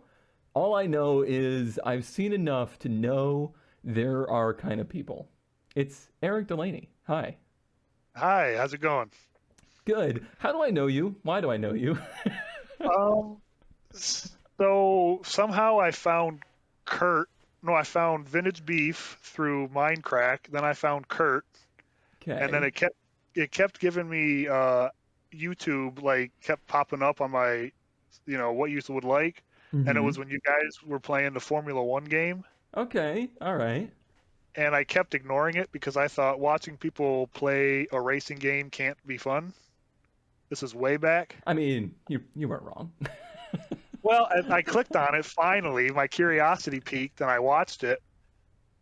All I know is I've seen enough to know there are kind of people. It's Eric Delaney. Hi. Hi, how's it going? Good. How do I know you? Why do I know you? So somehow I found I found Vintage Beef through Mindcrack. Then I found Kurt, Okay. and then it kept giving me YouTube, like kept popping up on my, what you would like, and it was when you guys were playing the Formula One game. Okay. All right. And I kept ignoring it because I thought watching people play a racing game can't be fun. This is way back. I mean, you weren't wrong. Well, I clicked on it finally. My curiosity peaked, and I watched it.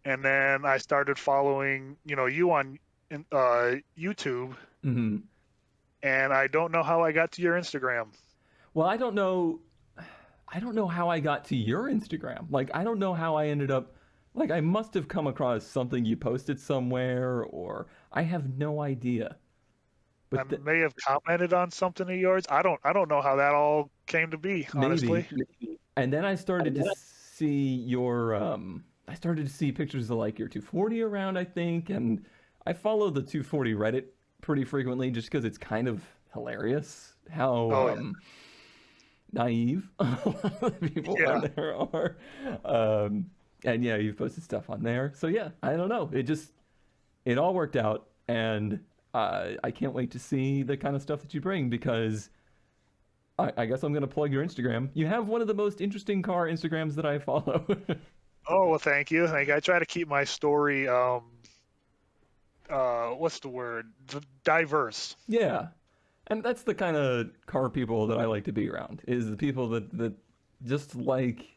And then I started following, you on YouTube. Mm-hmm. And I don't know how I got to your Instagram. Well, I don't know how I got to your Instagram. Like, I don't know how I ended up. Like, I must have come across something you posted somewhere, or I have no idea. But I may have commented on something of yours. I don't know how that all came to be, honestly. Maybe. And then I started to see your I started to see pictures of like your 240 around, I think, and I follow the 240 Reddit pretty frequently just because it's kind of hilarious how naive a lot of the people on there are. And yeah, you've posted stuff on there. So yeah, I don't know. It all worked out, and I can't wait to see the kind of stuff that you bring because I guess I'm going to plug your Instagram. You have one of the most interesting car Instagrams that I follow. Oh, well, thank you. I try to keep my story, what's the word? Diverse. Yeah. And that's the kind of car people that I like to be around, is the people that just like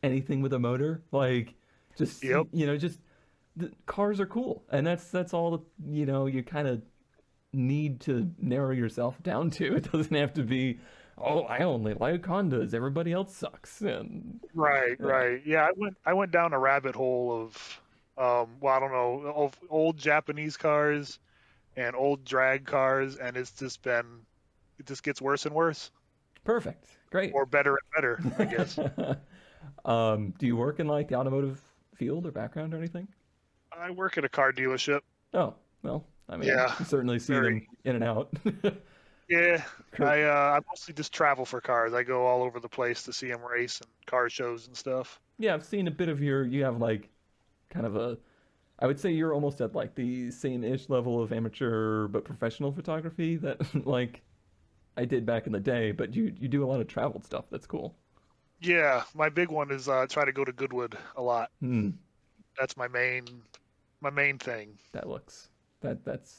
anything with a motor. Like, just, just the cars are cool. And that's all, you kind of need to narrow yourself down to. It doesn't have to be, oh, I only like Hondas, everybody else sucks. And right. Yeah, I went down a rabbit hole of I don't know, of old Japanese cars and old drag cars, and it just gets worse and worse. Perfect. Great. Or better and better, I guess. Do you work in like the automotive field or background or anything? I work at a car dealership. Oh, well, I mean, you certainly see them in and out. Yeah, I mostly just travel for cars. I go all over the place to see them race and car shows and stuff. Yeah, I've seen a bit of you have like kind of I would say you're almost at like the same-ish level of amateur but professional photography that like I did back in the day, but you do a lot of traveled stuff. That's cool. Yeah, my big one is try to go to Goodwood a lot. That's my main thing. That's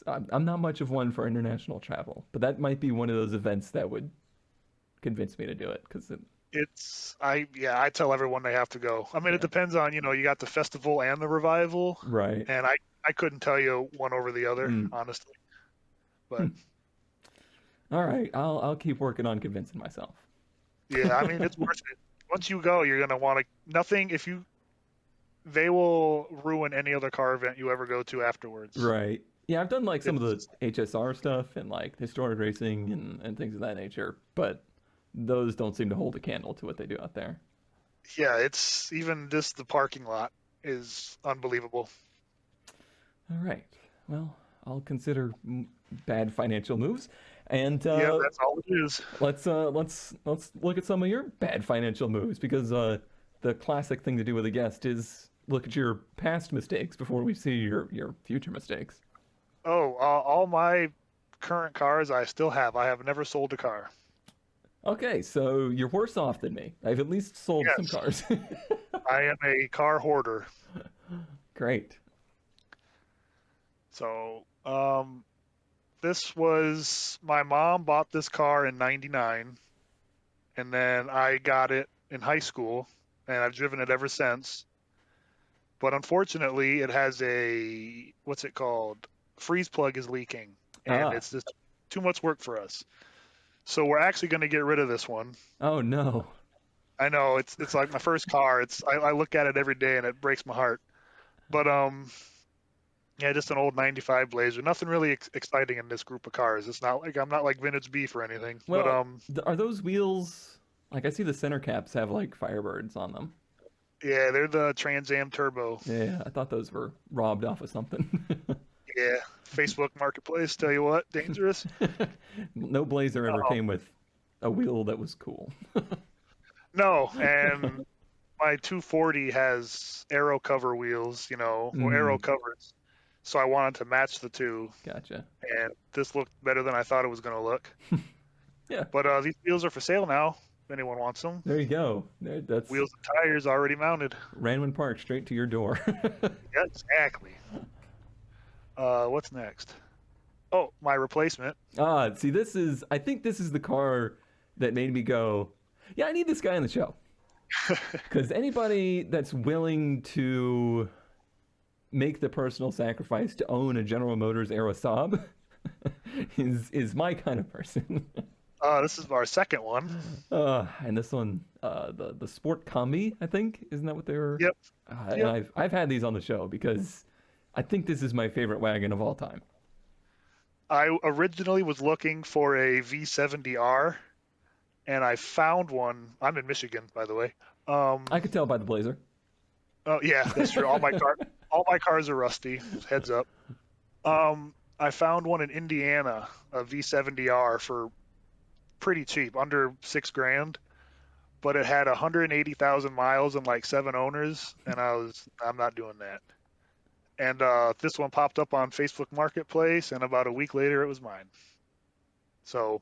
I'm not much of one for international travel, but that might be one of those events that would convince me to do it because I tell everyone they have to go. I mean, it depends on, you got the festival and the revival. Right. And I couldn't tell you one over the other, honestly. But all right, I'll keep working on convincing myself. Yeah, I mean, it's worth it. Once you go, you're going to want to they will ruin any other car event you ever go to afterwards. Right. Yeah, I've done like some of the HSR stuff and like historic racing and things of that nature, but those don't seem to hold a candle to what they do out there. Yeah, it's even just the parking lot is unbelievable. All right. Well, I'll consider bad financial moves, and Yeah, that's all it is. let's look at some of your bad financial moves because the classic thing to do with a guest is look at your past mistakes before we see your future mistakes. Oh, all my current cars I still have. I have never sold a car. Okay, so you're worse off than me. I've at least sold some Yes, cars. I am a car hoarder. Great. So, this was my mom bought this car in '99, and then I got it in high school, and I've driven it ever since. But unfortunately, it has a what's it called? Freeze plug is leaking, and Ah. it's just too much work for us. So we're actually going to get rid of this one. Oh no. I know it's like my first car. I look at it every day and it breaks my heart. But yeah, just an old '95 Blazer. Nothing really exciting in this group of cars. It's not like I'm not like vintage beef or anything. But Well, are those wheels like I see the center caps have like Firebirds on them? yeah, they're the Trans Am Turbo. Yeah, I thought those were robbed off of something. Yeah, Facebook Marketplace. Tell you what, dangerous. No Blazer ever Oh, came with a wheel that was cool. no, and my 240 has aero cover wheels, or aero Mm, covers. So I wanted to match the two, gotcha. and this looked better than I thought it was going to look. Yeah, But these wheels are for sale now. If anyone wants them, there you go. That's wheels and tires already mounted. Ranwin Park straight to your door. Yeah, exactly. What's next? Oh, my replacement. See, I think this is the car that made me go, yeah, I need this guy on the show. Because anybody that's willing to make the personal sacrifice to own a General Motors Aero Saab is my kind of person. This is our second one. And this one, the Sport Combi, I think, isn't that what they were? Yep. And Yep. I've had these on the show because I think this is my favorite wagon of all time. I originally was looking for a V70R, and I found one. I'm in Michigan, by the way. I could tell by the Blazer. Oh yeah, that's true. All my cars are rusty. Heads up. I found one in Indiana, a V70R for pretty cheap, under $6,000, but it had 180,000 miles and like 7 owners, and I'm not doing that. And this one popped up on Facebook Marketplace, and about a week later, it was mine. So,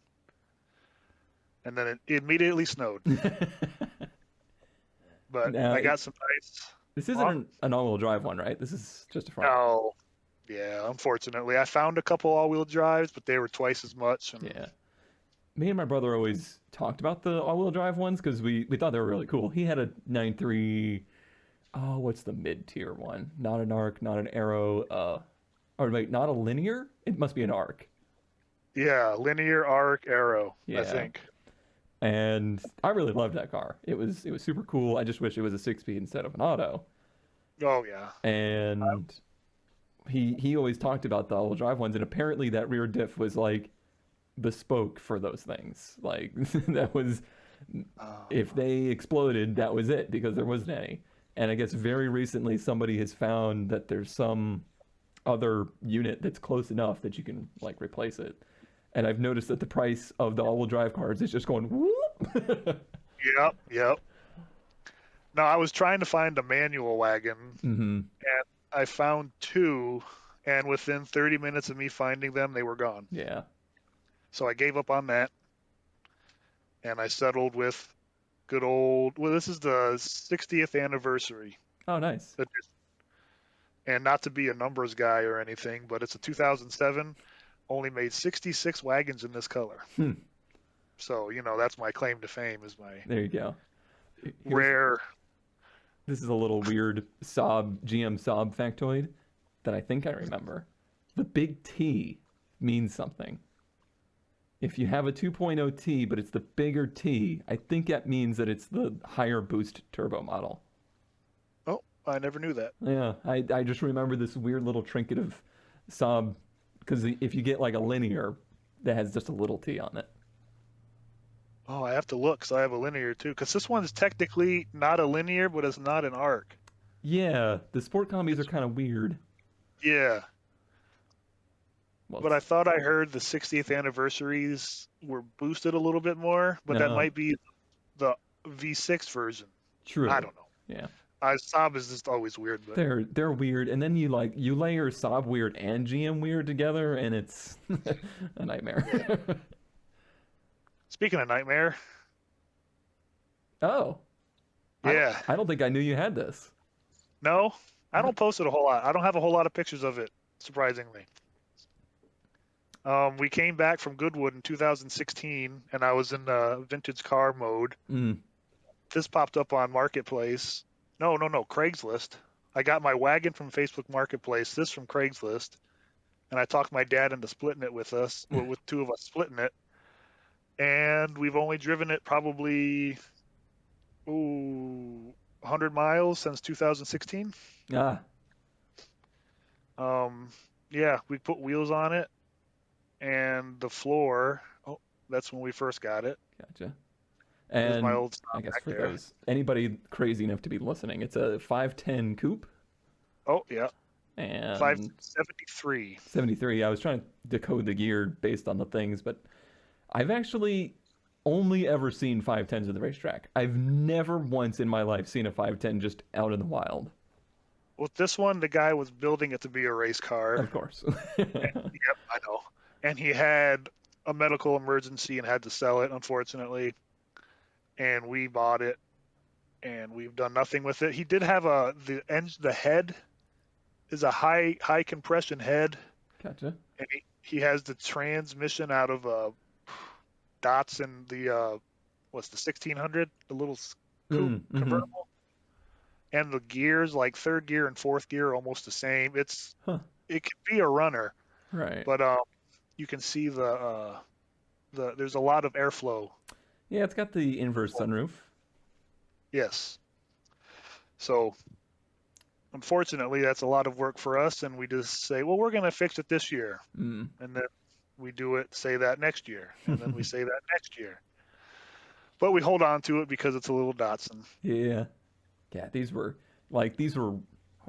and then it immediately snowed. But Now, I got some nice. this isn't an all-wheel drive one, right? This is just a front. No, yeah, unfortunately, I found a couple all-wheel drives, but they were twice as much. And Yeah. Me and my brother always talked about the all-wheel drive ones because we thought they were really cool. He had a 9.3. Oh, what's the mid-tier one? Not an arc, not an arrow. Or wait, not a linear? It must be an arc. yeah, linear arc arrow, Yeah. I think. And I really loved that car. It was super cool. I just wish it was a 6-speed instead of an auto. Oh yeah. And he always talked about the all-wheel drive ones, and apparently that rear diff was like bespoke for those things. Like that was if they exploded, that was it because there wasn't any. And I guess very recently somebody has found that there's some other unit that's close enough that you can like replace it. And I've noticed that the price of the all-wheel drive cars is just going whoop. Yep. No, I was trying to find a manual wagon, Mm-hmm. and I found two, and within 30 minutes of me finding them, they were gone. Yeah. So I gave up on that, and I settled with good old. Well, this is the 60th anniversary Oh, nice. edition. And not to be a numbers guy or anything, but it's a 2007. Only made 66 wagons in this color. Hmm. So that's my claim to fame. Is my There you go. Here's- rare. This is a little weird GM Saab factoid that I think I remember. The big T means something. If you have a 2.0 T, but it's the bigger T, I think that means that it's the higher boost turbo model. Oh, I never knew that. Yeah, I just remember this weird little trinket of Saab, because if you get like a linear that has just a little T on it. Oh, I have to look because I have a linear too. Because this one's technically not a linear, but it's not an arc. Yeah, the sport combis are kind of weird. Yeah, Well, but I thought I heard the 60th anniversaries were boosted a little bit more, but that no, might be the V6 version. I true. don't know. Yeah, Saab is just always weird, but they're weird, and then you layer Saab weird and GM weird together, and it's a nightmare. speaking of nightmare, Oh, yeah, I don't think I knew you had this. no, I don't post it a whole lot. I don't have a whole lot of pictures of it, surprisingly. We came back from Goodwood in 2016, and I was in vintage car mode. Mm. This popped up on Marketplace. No, Craigslist. I got my wagon from Facebook Marketplace, this from Craigslist, and I talked my dad into splitting it with us, with two of us splitting it. And we've only driven it probably 100 miles since 2016. Ah, Yeah, we put wheels on it, and the floor. Oh, that's when we first got it. gotcha. There's my And old I stop guess back for there. those anybody crazy enough to be listening, it's a 510 coupe Oh yeah, and 573. 73. I was trying to decode the gear based on the things, but I've actually only ever seen 510s at the racetrack. I've never once in my life seen a 510 just out in the wild. With this one, the guy was building it to be a race car. Of course. Yep, I know. And he had a medical emergency and had to sell it, unfortunately. And we bought it, and we've done nothing with it. He did have the head is a high compression head, Gotcha. and he has the transmission out of Datsun, what's the 1600, the little coupe Mm-hmm. convertible, and the gears like third gear and fourth gear are almost the same. Huh. It could be a runner, Right. but you can see there's a lot of airflow. Yeah, it's got the inverse sunroof. Yes. So unfortunately, that's a lot of work for us, and we just say, well, we're going to fix it this year, Mm. and then we do it, say that next year, and then we say that next year. But we hold on to it because it's a little Datsun. Yeah. Yeah, these were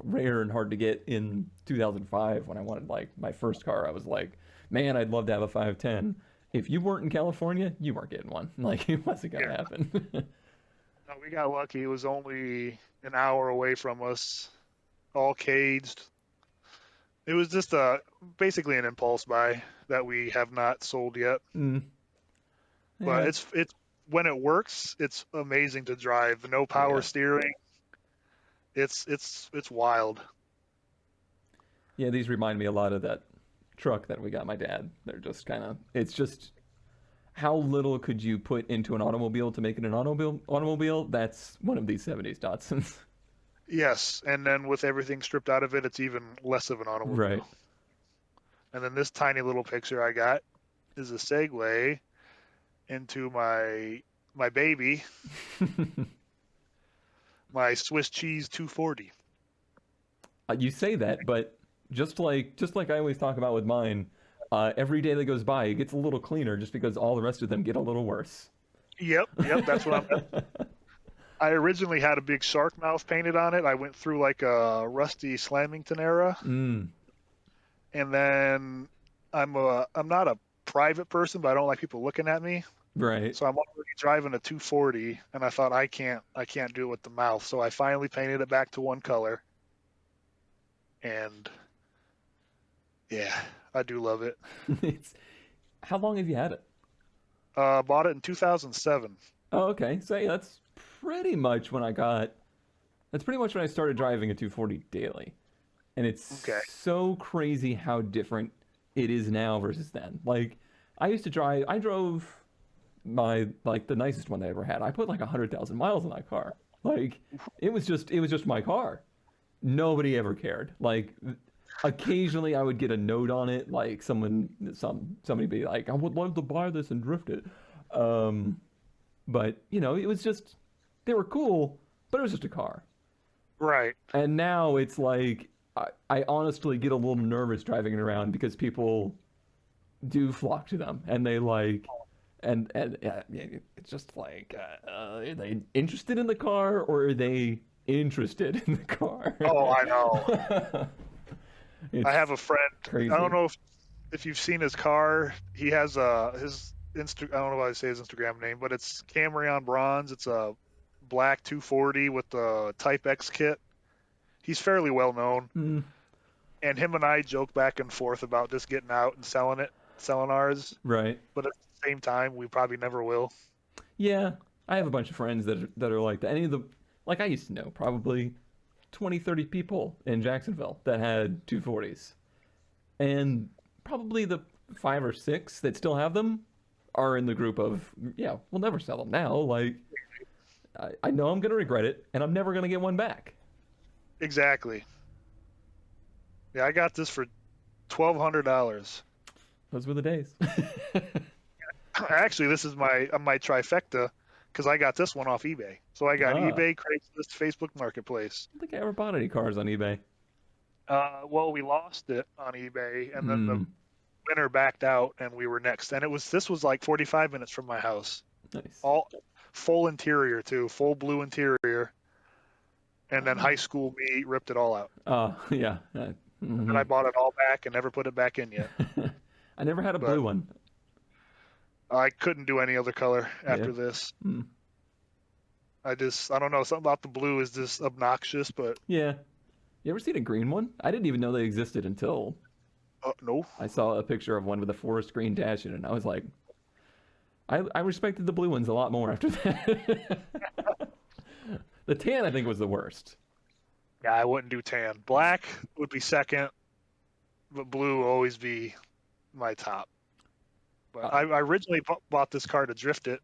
rare and hard to get in 2005 when I wanted like my first car. I was like, man, I'd love to have a 510. If you weren't in California, you weren't getting one. Like it wasn't gonna happen. No, we got lucky. It was only an hour away from us, all caged. It was just basically an impulse buy that we have not sold yet. Mm. But Yeah. it's when it works, it's amazing to drive. No power Yeah. steering. It's wild. Yeah, these remind me a lot of that truck that we got my dad. They're just kind of it's just how little could you put into an automobile to make it an automobile? That's one of these 70s Datsuns. Yes, and then with everything stripped out of it, it's even less of an automobile. Right. And then this tiny little picture I got is a segue into my baby, my Swiss cheese 240. You say that, but just like I always talk about with mine, every day that goes by, it gets a little cleaner just because all the rest of them get a little worse. Yep, that's what I'm. I originally had a big shark mouth painted on it. I went through like a rusty Slamington era, Mm, and then I'm not a private person, but I don't like people looking at me. right. So I'm already driving a 240, and I thought I can't do it with the mouth. So I finally painted it back to one color, and yeah, I do love it. It's how long have you had it? Bought it in 2007. Oh, okay. So yeah, that's pretty much when I started driving a 240 daily. And it's Okay. so crazy how different it is now versus then. Like I drove the nicest one I ever had. I put like 100,000 miles on that car. Like it was just my car. Nobody ever cared. Like occasionally I would get a note on it, like somebody be like, I would love to buy this and drift it. But it was just they were cool, but it was just a car. Right. And now it's like I honestly get a little nervous driving it around because people do flock to them and it's just like, are they interested in the car or are they interested in the car? Oh, I know. I have a friend. crazy. I don't know if you've seen his car. He has his I don't know why I say his Instagram name, but it's Camry on bronze. It's a black 240 with the Type X kit. He's fairly well known. Mm, And him and I joke back and forth about just getting out and selling ours. right. But at the same time, we probably never will. Yeah, I have a bunch of friends that are like that. Any of the, like I used to know, probably 20, 30 people in Jacksonville that had 240s. And probably the 5 or 6 that still have them are in the group of, yeah, we'll never sell them now. Like, I know I'm going to regret it, and I'm never going to get one back. Exactly. Yeah, I got this for $1,200. Those were the days. Actually, this is my trifecta because I got this one off eBay. So I got eBay, Craigslist, Facebook Marketplace. I don't think I ever bought any cars on eBay. Well, we lost it on eBay, and then the winner backed out, and we were next. And this was like 45 minutes from my house. Nice. All full interior too, full blue interior. And then high school me ripped it all out. Yeah. And I bought it all back and never put it back in yet. I never had a blue one. I couldn't do any other color after this. I don't know, something about the blue is just obnoxious, but... Yeah. You ever seen a green one? I didn't even know they existed until... no. I saw a picture of one with a forest green dash in it, and I was like... I respected the blue ones a lot more after that. The tan, I think, was the worst. Yeah, I wouldn't do tan. Black would be second, but blue will always be my top. But I originally bought this car to drift it,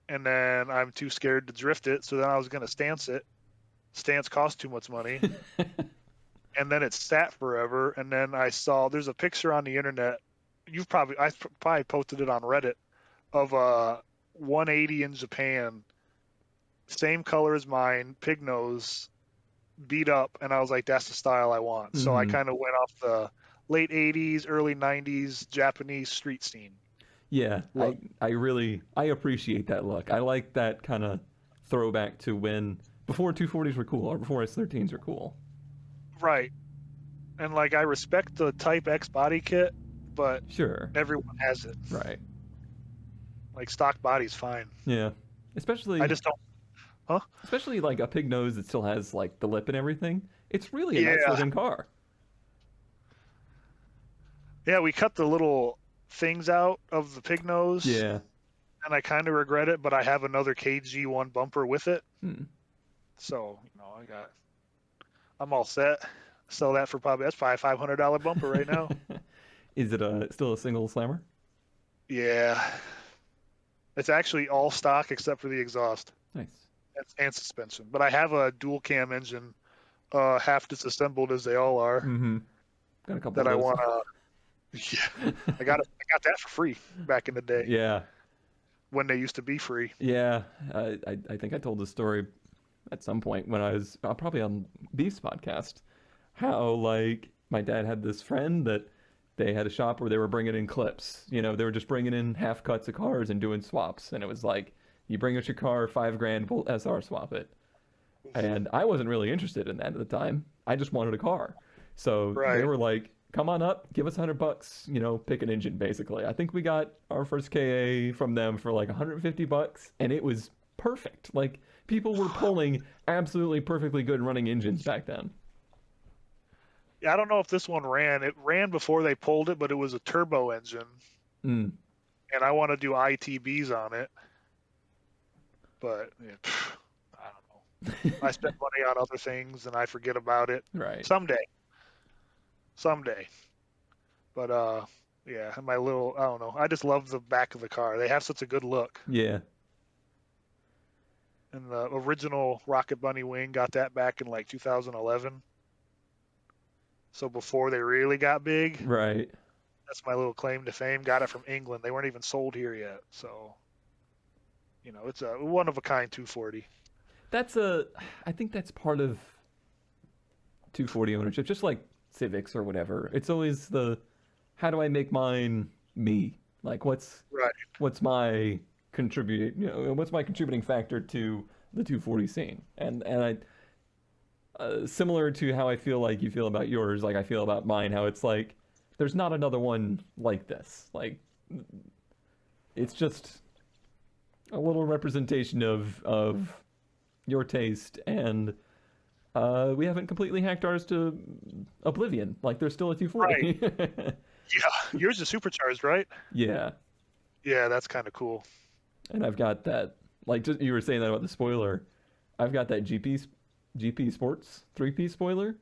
and then I'm too scared to drift it, so then I was going to stance it. Stance cost too much money. And then it sat forever, and then I saw there's a picture on the internet. I probably posted it on Reddit of a 180 in Japan, same color as mine, pig nose, beat up, and I was like, that's the style I want. So I kind of went off the late 80s, early 90s Japanese street scene. Yeah, I appreciate that look. I like that kind of throwback to when before 240s were cool or before S13s were cool. Right. And like I respect the Type X body kit, but sure, everyone has it. Right. Like stock body's fine. Yeah. Especially I just don't. Huh? Especially like a pig nose that still has like the lip and everything. It's really a nice looking car. Yeah, we cut the little things out of the pig nose. Yeah. And I kind of regret it, but I have another KG1 bumper with it. So, I'm all set. Sell that for that's probably a $500 bumper right now. Is it still a single slammer? Yeah. It's actually all stock except for the exhaust. Nice. And suspension. But I have a dual cam engine, half disassembled as they all are. Got a couple that of I those. want to. Yeah. I got that for free back in the day. Yeah. When they used to be free. Yeah. I think I told the story at some point when I was probably on Beef's podcast, how like my dad had this friend that they had a shop where they were bringing in clips. They were just bringing in half cuts of cars and doing swaps. And it was like, you bring us your car, $5,000, we'll SR swap it. And I wasn't really interested in that at the time. I just wanted a car. So they were like, come on up, give us $100, pick an engine basically. I think we got our first KA from them for like $150 and it was perfect. Like people were pulling absolutely perfectly good running engines back then. Yeah, I don't know if this one ran. It ran before they pulled it, but it was a turbo engine. And I want to do ITBs on it. But I don't know. I spend money on other things and I forget about it. Right. Someday. But yeah, I don't know. I just love the back of the car. They have such a good look. Yeah. And the original Rocket Bunny wing, got that back in like 2011. So before they really got big. Right. That's my little claim to fame. Got it from England. They weren't even sold here yet. So, it's a one of a kind 240. I think that's part of 240 ownership, just like Civics or whatever. It's always how do I make mine me? Like, what's Right. my what's my contributing factor to the 240 scene? And similar to how I feel like you feel about yours, like I feel about mine, how it's like there's not another one like this. Like, it's just a little representation of your taste, and we haven't completely hacked ours to oblivion. Like, there's still a 240. Yeah, yours is supercharged, right? Yeah, Yeah, that's kind of cool. and I've got that. Like, just you were saying that about the spoiler. I've got that GP Sports 3-piece spoiler.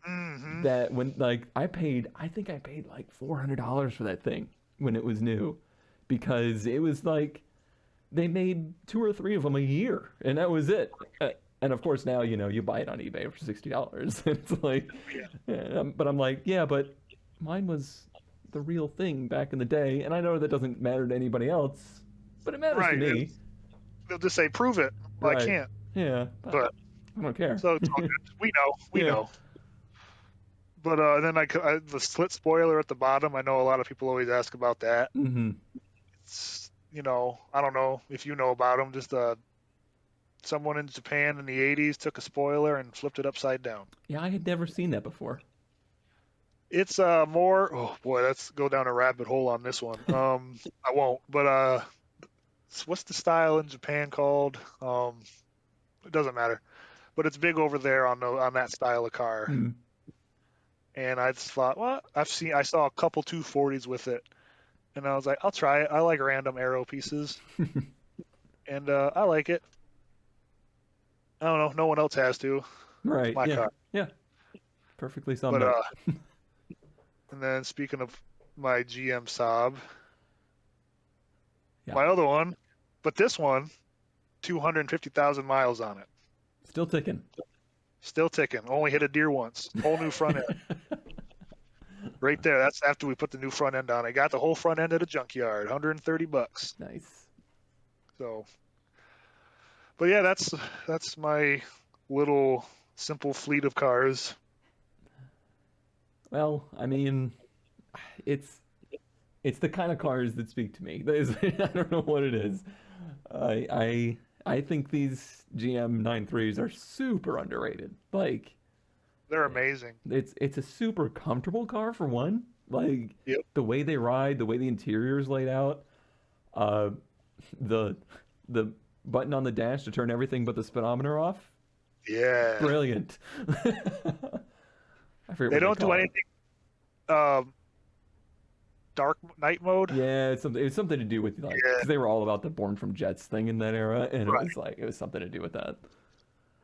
Hmm. That when like I think I paid like $400 for that thing when it was new, because it was like they made 2 or 3 of them a year, and that was it. And of course now you buy it on eBay for $60. It's like, but I'm like, yeah, but mine was the real thing back in the day, and I know that doesn't matter to anybody else, but it matters to Right. me. They'll just say, "Prove it." Well, Right. I can't. Yeah, But I don't care. so it's all good. We know. We Yeah. know. But then the slit spoiler at the bottom. I know a lot of people always ask about that. Mm-hmm. It's, I don't know if you know about them. Just someone in Japan in the '80s took a spoiler and flipped it upside down. Yeah, I had never seen that before. It's more. Oh boy, let's go down a rabbit hole on this one. I won't. But what's the style in Japan called? It doesn't matter. But it's big over there on that style of car. Mm. And I just thought, well, I saw a couple 240s with it, and I was like, I'll try it. I like random aero pieces, and I like it. I don't know. No one else has to. Right. It's my Yeah. car. Yeah. Perfectly summed But up. and then speaking of my GM Saab, Yeah. my other one, but this one, 250,000 miles on it. Still ticking. Still ticking. Only hit a deer once. Whole new front end. Right there. That's after we put the new front end on. I got the whole front end at a junkyard. $130. Nice. So, but yeah, that's my little simple fleet of cars. Well, I mean, it's the kind of cars that speak to me. I don't know what it is. I think these GM 93s are super underrated. Like, They're amazing. it's a super comfortable car for one. Like, Yep. the way they ride, the way the interior is laid out, the button on the dash to turn everything but the speedometer off. Yeah. Brilliant. I forget They what don't do call it. anything dark night mode. Yeah, it was something to do with like, Yeah. 'cause they were all about the Born from Jets thing in that era, and Right. it was something to do with that.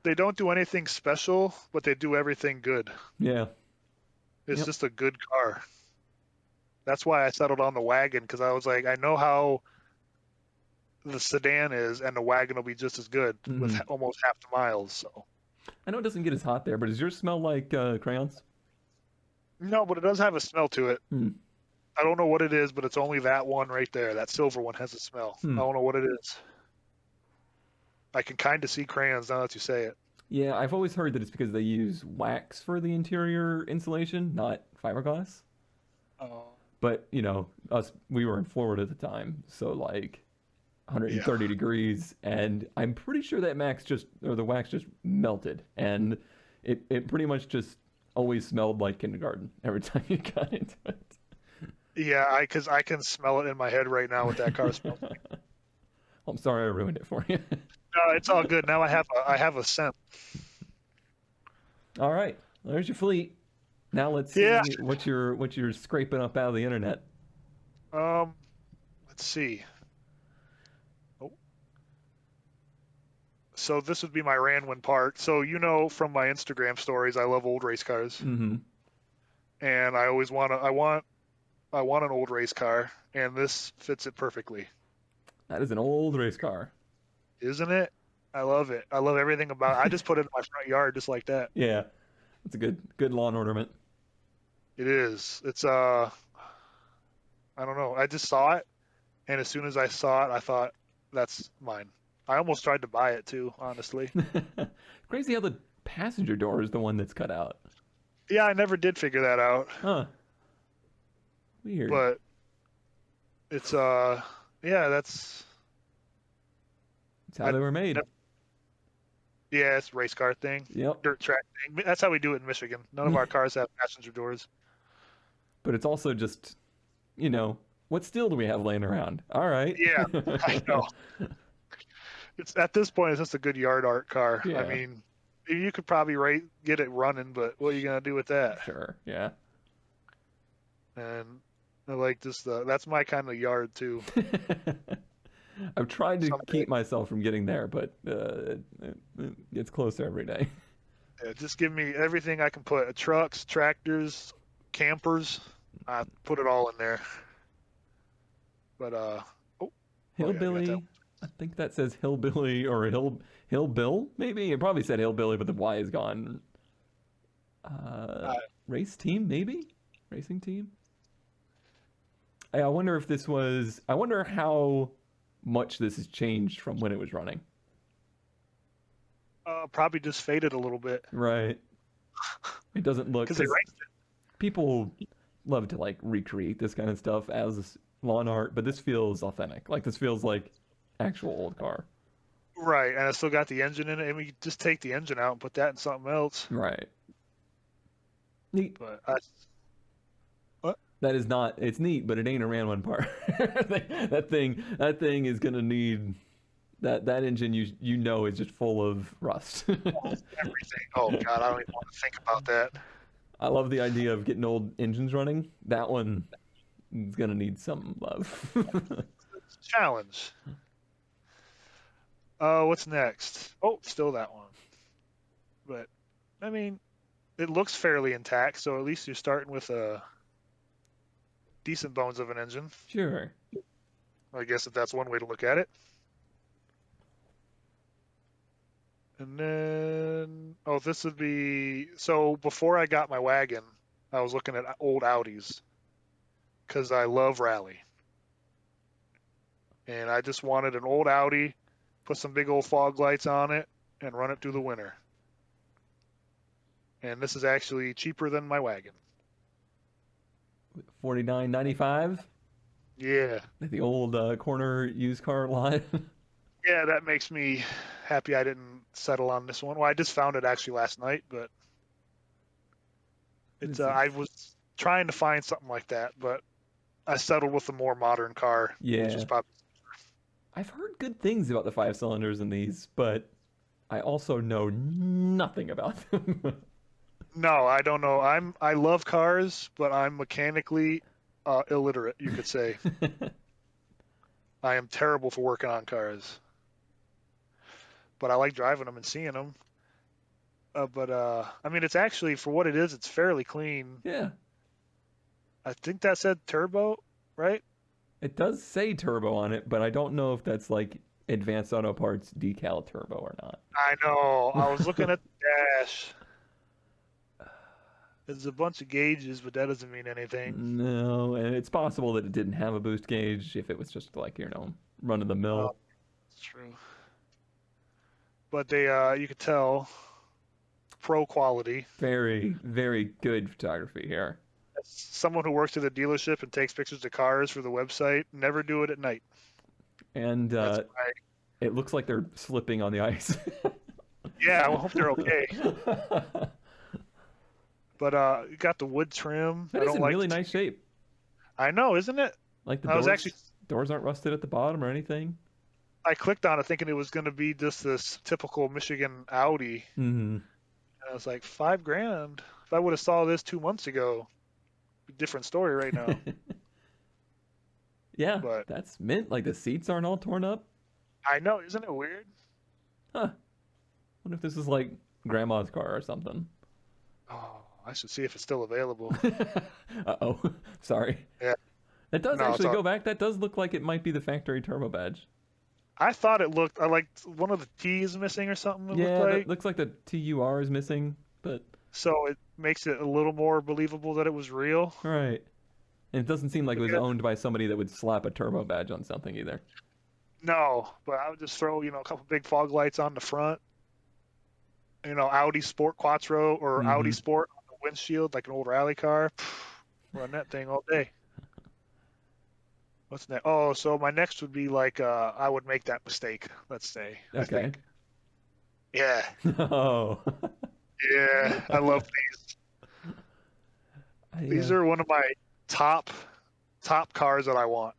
They don't do anything special, but they do everything good. Yeah. It's Yep. just a good car. That's why I settled on the wagon, because I was like, I know how the sedan is, and the wagon will be just as good with almost half the miles. So I know it doesn't get as hot there, but does yours smell like crayons? no, but it does have a smell to it. Hmm. I don't know what it is, but it's only that one right there. That silver one has a smell. I don't know what it is. I can kind of see crayons now that you say it. Yeah, I've always heard that it's because they use wax for the interior insulation, not fiberglass. Oh. But, we were in Florida at the time, so like 130 degrees, and I'm pretty sure that the wax just melted, and it pretty much just always smelled like kindergarten every time you got into it. Yeah, because I can smell it in my head right now what that car smells like. I'm sorry I ruined it for you. No, it's all good. Now I have a scent. All right, there's your fleet. Now let's see what you're scraping up out of the internet. Let's see. Oh. So this would be my Ranwin part. So from my Instagram stories, I love old race cars, Mm-hmm. and I always want an old race car, and this fits it perfectly. That is an old race car. Isn't it? I love it. I love everything about it. I just put it in my front yard just like that. Yeah, it's a good lawn ornament. It is. It's I don't know. I just saw it, and as soon as I saw it, I thought, that's mine. I almost tried to buy it too, honestly. Crazy how the passenger door is the one that's cut out. Yeah, I never did figure that out. Huh. Weird. But It's yeah, that's It's how they were made. yeah, it's a race car thing, Yep. dirt track thing. That's how we do it in Michigan. None of our cars have passenger doors. But it's also just, you know, what steel do we have laying around? All right. Yeah, I know. It's at this point, it's just a good yard art car. I Yeah. mean, you could probably get it running, but what are you gonna do with that? Sure. Yeah. And I like just that's my kind of yard too. I've tried to Someday, keep myself from getting there, but it gets closer every day. yeah, just give me everything I can put: trucks, tractors, campers. I put it all in there. But oh yeah, we got that. Hillbilly. I think that says hillbilly or hillbill. Maybe it probably said hillbilly, but the Y is gone. Race team, maybe racing team. I wonder if this was. I wonder how much this has changed from when it was running. Probably just faded a little bit Right. It doesn't look because they raced it. people love to like recreate this kind of stuff as lawn art, but this feels authentic. Like this feels like actual old car. Right, and it still got the engine in it, and we just take the engine out and put that in something else. Right. Neat. But That is not. It's neat, but it ain't a ran one part. that thing is gonna need that engine. You know is just full of rust. everything. Oh God, I don't even want to think about that. I love the idea of getting old engines running. That one is gonna need some love. Challenge. What's next? Oh, still that one. But I mean, it looks fairly intact, so at least you're starting with a decent bones of an engine. Sure. I guess if that's one way to look at it. And then, oh, this would be, so before I got my wagon, I was looking at old Audis because I love rally. And I just wanted an old Audi, put some big old fog lights on it, and run it through the winter. And this is actually cheaper than my wagon. $49.95. Yeah. The old corner used car lot. Yeah, that makes me happy I didn't settle on this one. Well, I just found it actually last night, but it's I was trying to find something like that, but I settled with a more modern car. Yeah. Which is probably... I've heard good things about the 5 cylinders in these, but I also know nothing about them. No, I don't know. I love cars, but I'm mechanically illiterate, you could say. I am terrible for working on cars. But I like driving them and seeing them. I mean, it's actually, for what it is, it's fairly clean. Yeah. I think that said turbo, right? It does say turbo on it, but I don't know if that's like Advanced Auto Parts decal turbo or not. I know. I was looking at the dash. There's a bunch of gauges, but that doesn't mean anything. No, and it's possible that it didn't have a boost gauge if it was just like, run of the mill. That's true. But they, you could tell, pro quality. Very, very good photography here. As someone who works at a dealership and takes pictures of cars for the website, never do it at night. And it looks like they're slipping on the ice. Yeah, I hope they're okay. But you got the wood trim. That is in really nice shape. I know, isn't it? Like the doors aren't rusted at the bottom or anything. I clicked on it thinking it was going to be just this typical Michigan Audi. Mm-hmm. And I was like, $5,000. If I would have saw this 2 months ago, different story right now. Yeah, but that's mint. Like the seats aren't all torn up. I know, isn't it weird? Huh. Wonder if this is like grandma's car or something. Oh, I should see if it's still available. Uh-oh. Sorry. Yeah. That does actually go back. That does look like it might be the factory turbo badge. I thought it looked, I like one of the T's missing or something. It looks like the TUR is missing, but so it makes it a little more believable that it was real. Right. And it doesn't seem like it was owned by somebody that would slap a turbo badge on something either. No, but I would just throw, a couple big fog lights on the front. Audi Sport Quattro or Audi Sport on the windshield, like an old rally car. Run that thing all day. What's next? Oh, so my next would be like I would make that mistake. Let's say. I Okay. think. Yeah. Oh. Yeah. I love these. These are one of my top cars that I want.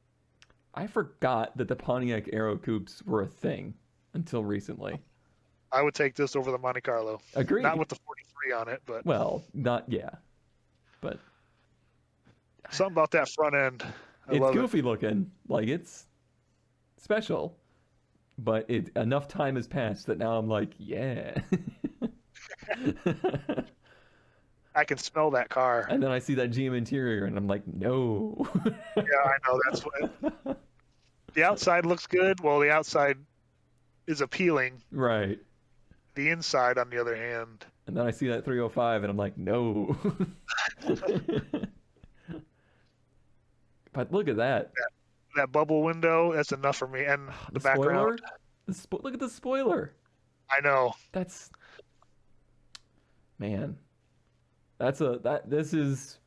I forgot that the Pontiac Aerocoupes were a thing until recently. I would take this over the Monte Carlo. Agreed. Not with the 43 on it, but Well, not but something about that front end. I it's love goofy looking. Like it's special, but enough time has passed that now I'm like, yeah. I can smell that car. And then I see that GM interior, and I'm like, no. Yeah, I know. That's what. The outside looks good. Well, the outside is appealing. Right. The inside, on the other hand. And then I see that 305, and I'm like, no. But look at that. That bubble window, that's enough for me. And the spoiler? background. Look at the spoiler. I know. That's... Man. This is...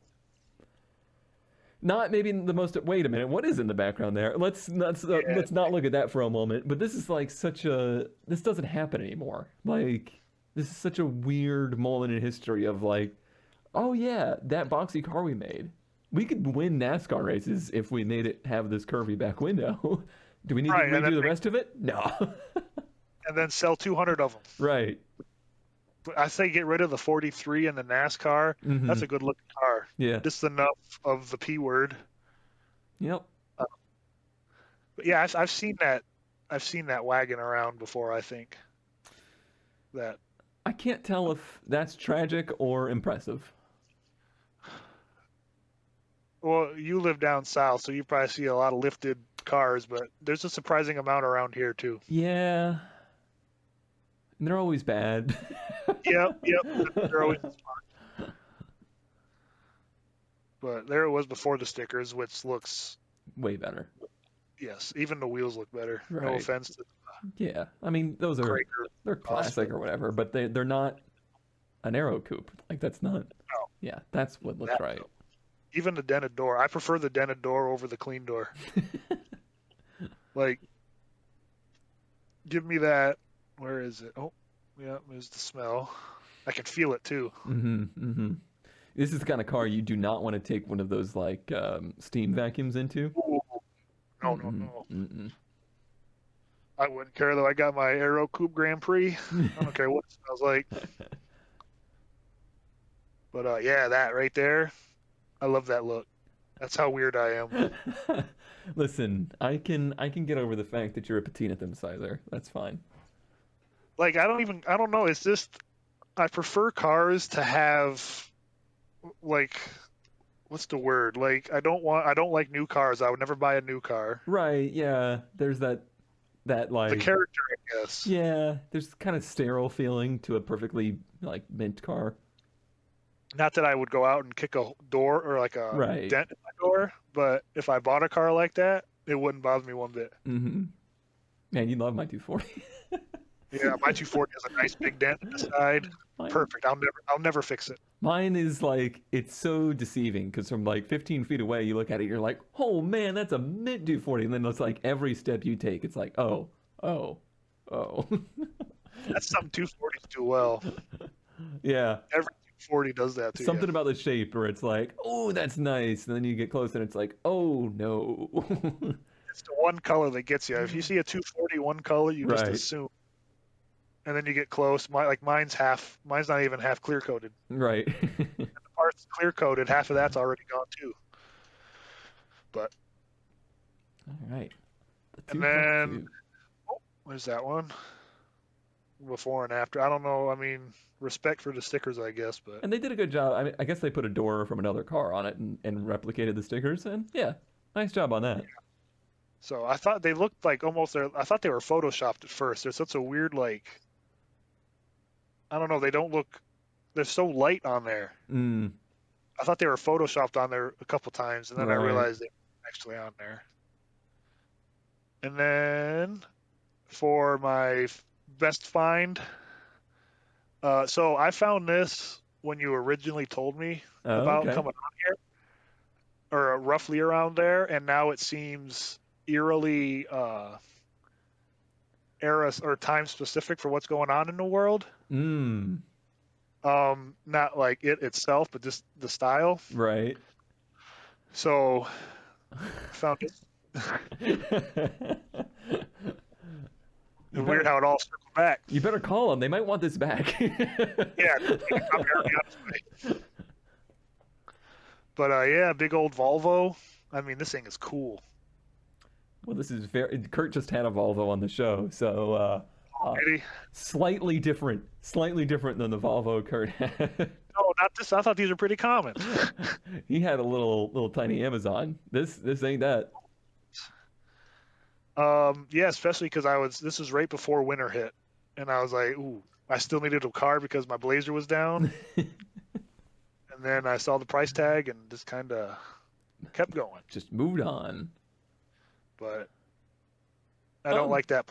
Not maybe the most... Wait a minute, what is in the background there? Let's not look at that for a moment. But this is like such a... This doesn't happen anymore. Like, this is such a weird moment in history of like, oh yeah, that boxy car we made. We could win NASCAR races if we made it have this curvy back window. Do we need to redo the rest of it? No. And then sell 200 of them. Right. I say get rid of the 43 and the NASCAR. Mm-hmm. That's a good looking car. Yeah. Just enough of the P word. Yep. But yeah, I've seen that. I've seen that wagon around before. I think that. I can't tell if that's tragic or impressive. Well, you live down south, so you probably see a lot of lifted cars, but there's a surprising amount around here too. Yeah. And they're always bad. Yep. They're always smart. But there it was before the stickers, which looks way better. Yes, even the wheels look better. Right. No offense to yeah, I mean those are they're classic or whatever, but they're not an Aerocoupe. Like that's not. No. Yeah, that's what looks right. Even the dented door. I prefer the dented door over the clean door. Like, give me that. Where is it? Oh, yeah, there's the smell. I can feel it too. Mm-hmm. This is the kind of car you do not want to take one of those like steam vacuums into. Ooh. No. Mm-mm. I wouldn't care though. I got my Aerocoupe Grand Prix. I don't care what it smells like. But yeah, that right there. I love that look. That's how weird I am. Listen, I can get over the fact that you're a patina emphasizer. That's fine. Like I don't know. It's just I prefer cars to have like what's the word? Like I don't like new cars. I would never buy a new car. Right, yeah. There's that like the character, I guess. Yeah, there's kind of sterile feeling to a perfectly like mint car. Not that I would go out and kick a door or like a dent in my door, but if I bought a car like that, it wouldn't bother me one bit. Mm-hmm. Man, you love my 240. Yeah, my 240 has a nice big dent in the side. Perfect. I'll never fix it. Mine is like it's so deceiving because from like 15 feet away, you look at it, you're like, oh man, that's a mint 240, and then it's like every step you take, it's like, oh. That's something 240s do well. Yeah. Every 240 does that too. Something about the shape where it's like, oh, that's nice, and then you get close and it's like, oh no. It's the one color that gets you. If you see a 240 one color, you just assume. And then you get close. Mine's not even half clear coated. Right. And the part's clear coated, half of that's already gone too. But. All right. And then, there's that one. Before and after. I don't know. I mean, respect for the stickers, I guess. But. And they did a good job. I mean, I guess they put a door from another car on it and replicated the stickers. And yeah, nice job on that. Yeah. So I thought they looked like I thought they were photoshopped at first. There's such a weird like. I don't know. They don't look. They're so light on there. Mm. I thought they were photoshopped on there a couple times, and then I realized they were actually on there. And then for my best find, so I found this when you originally told me about coming on here. or roughly around there, and now it seems eerily era or time specific for what's going on in the world. Mm. Not like it itself, but just the style. Right. So I found it You weird better, how it all circled back. you better call them. They might want this back. Yeah, honestly. But yeah, big old Volvo. I mean, this thing is cool. Well, this is very. Kurt just had a Volvo on the show, so Really? slightly different than the Volvo Kurt had. No, not this. I thought these were pretty common. He had a little tiny Amazon. This ain't that. Yeah, especially because this was right before winter hit, and I was like, ooh, I still needed a car because my Blazer was down. And then I saw the price tag and just kind of kept going. Just moved on. But I don't like that.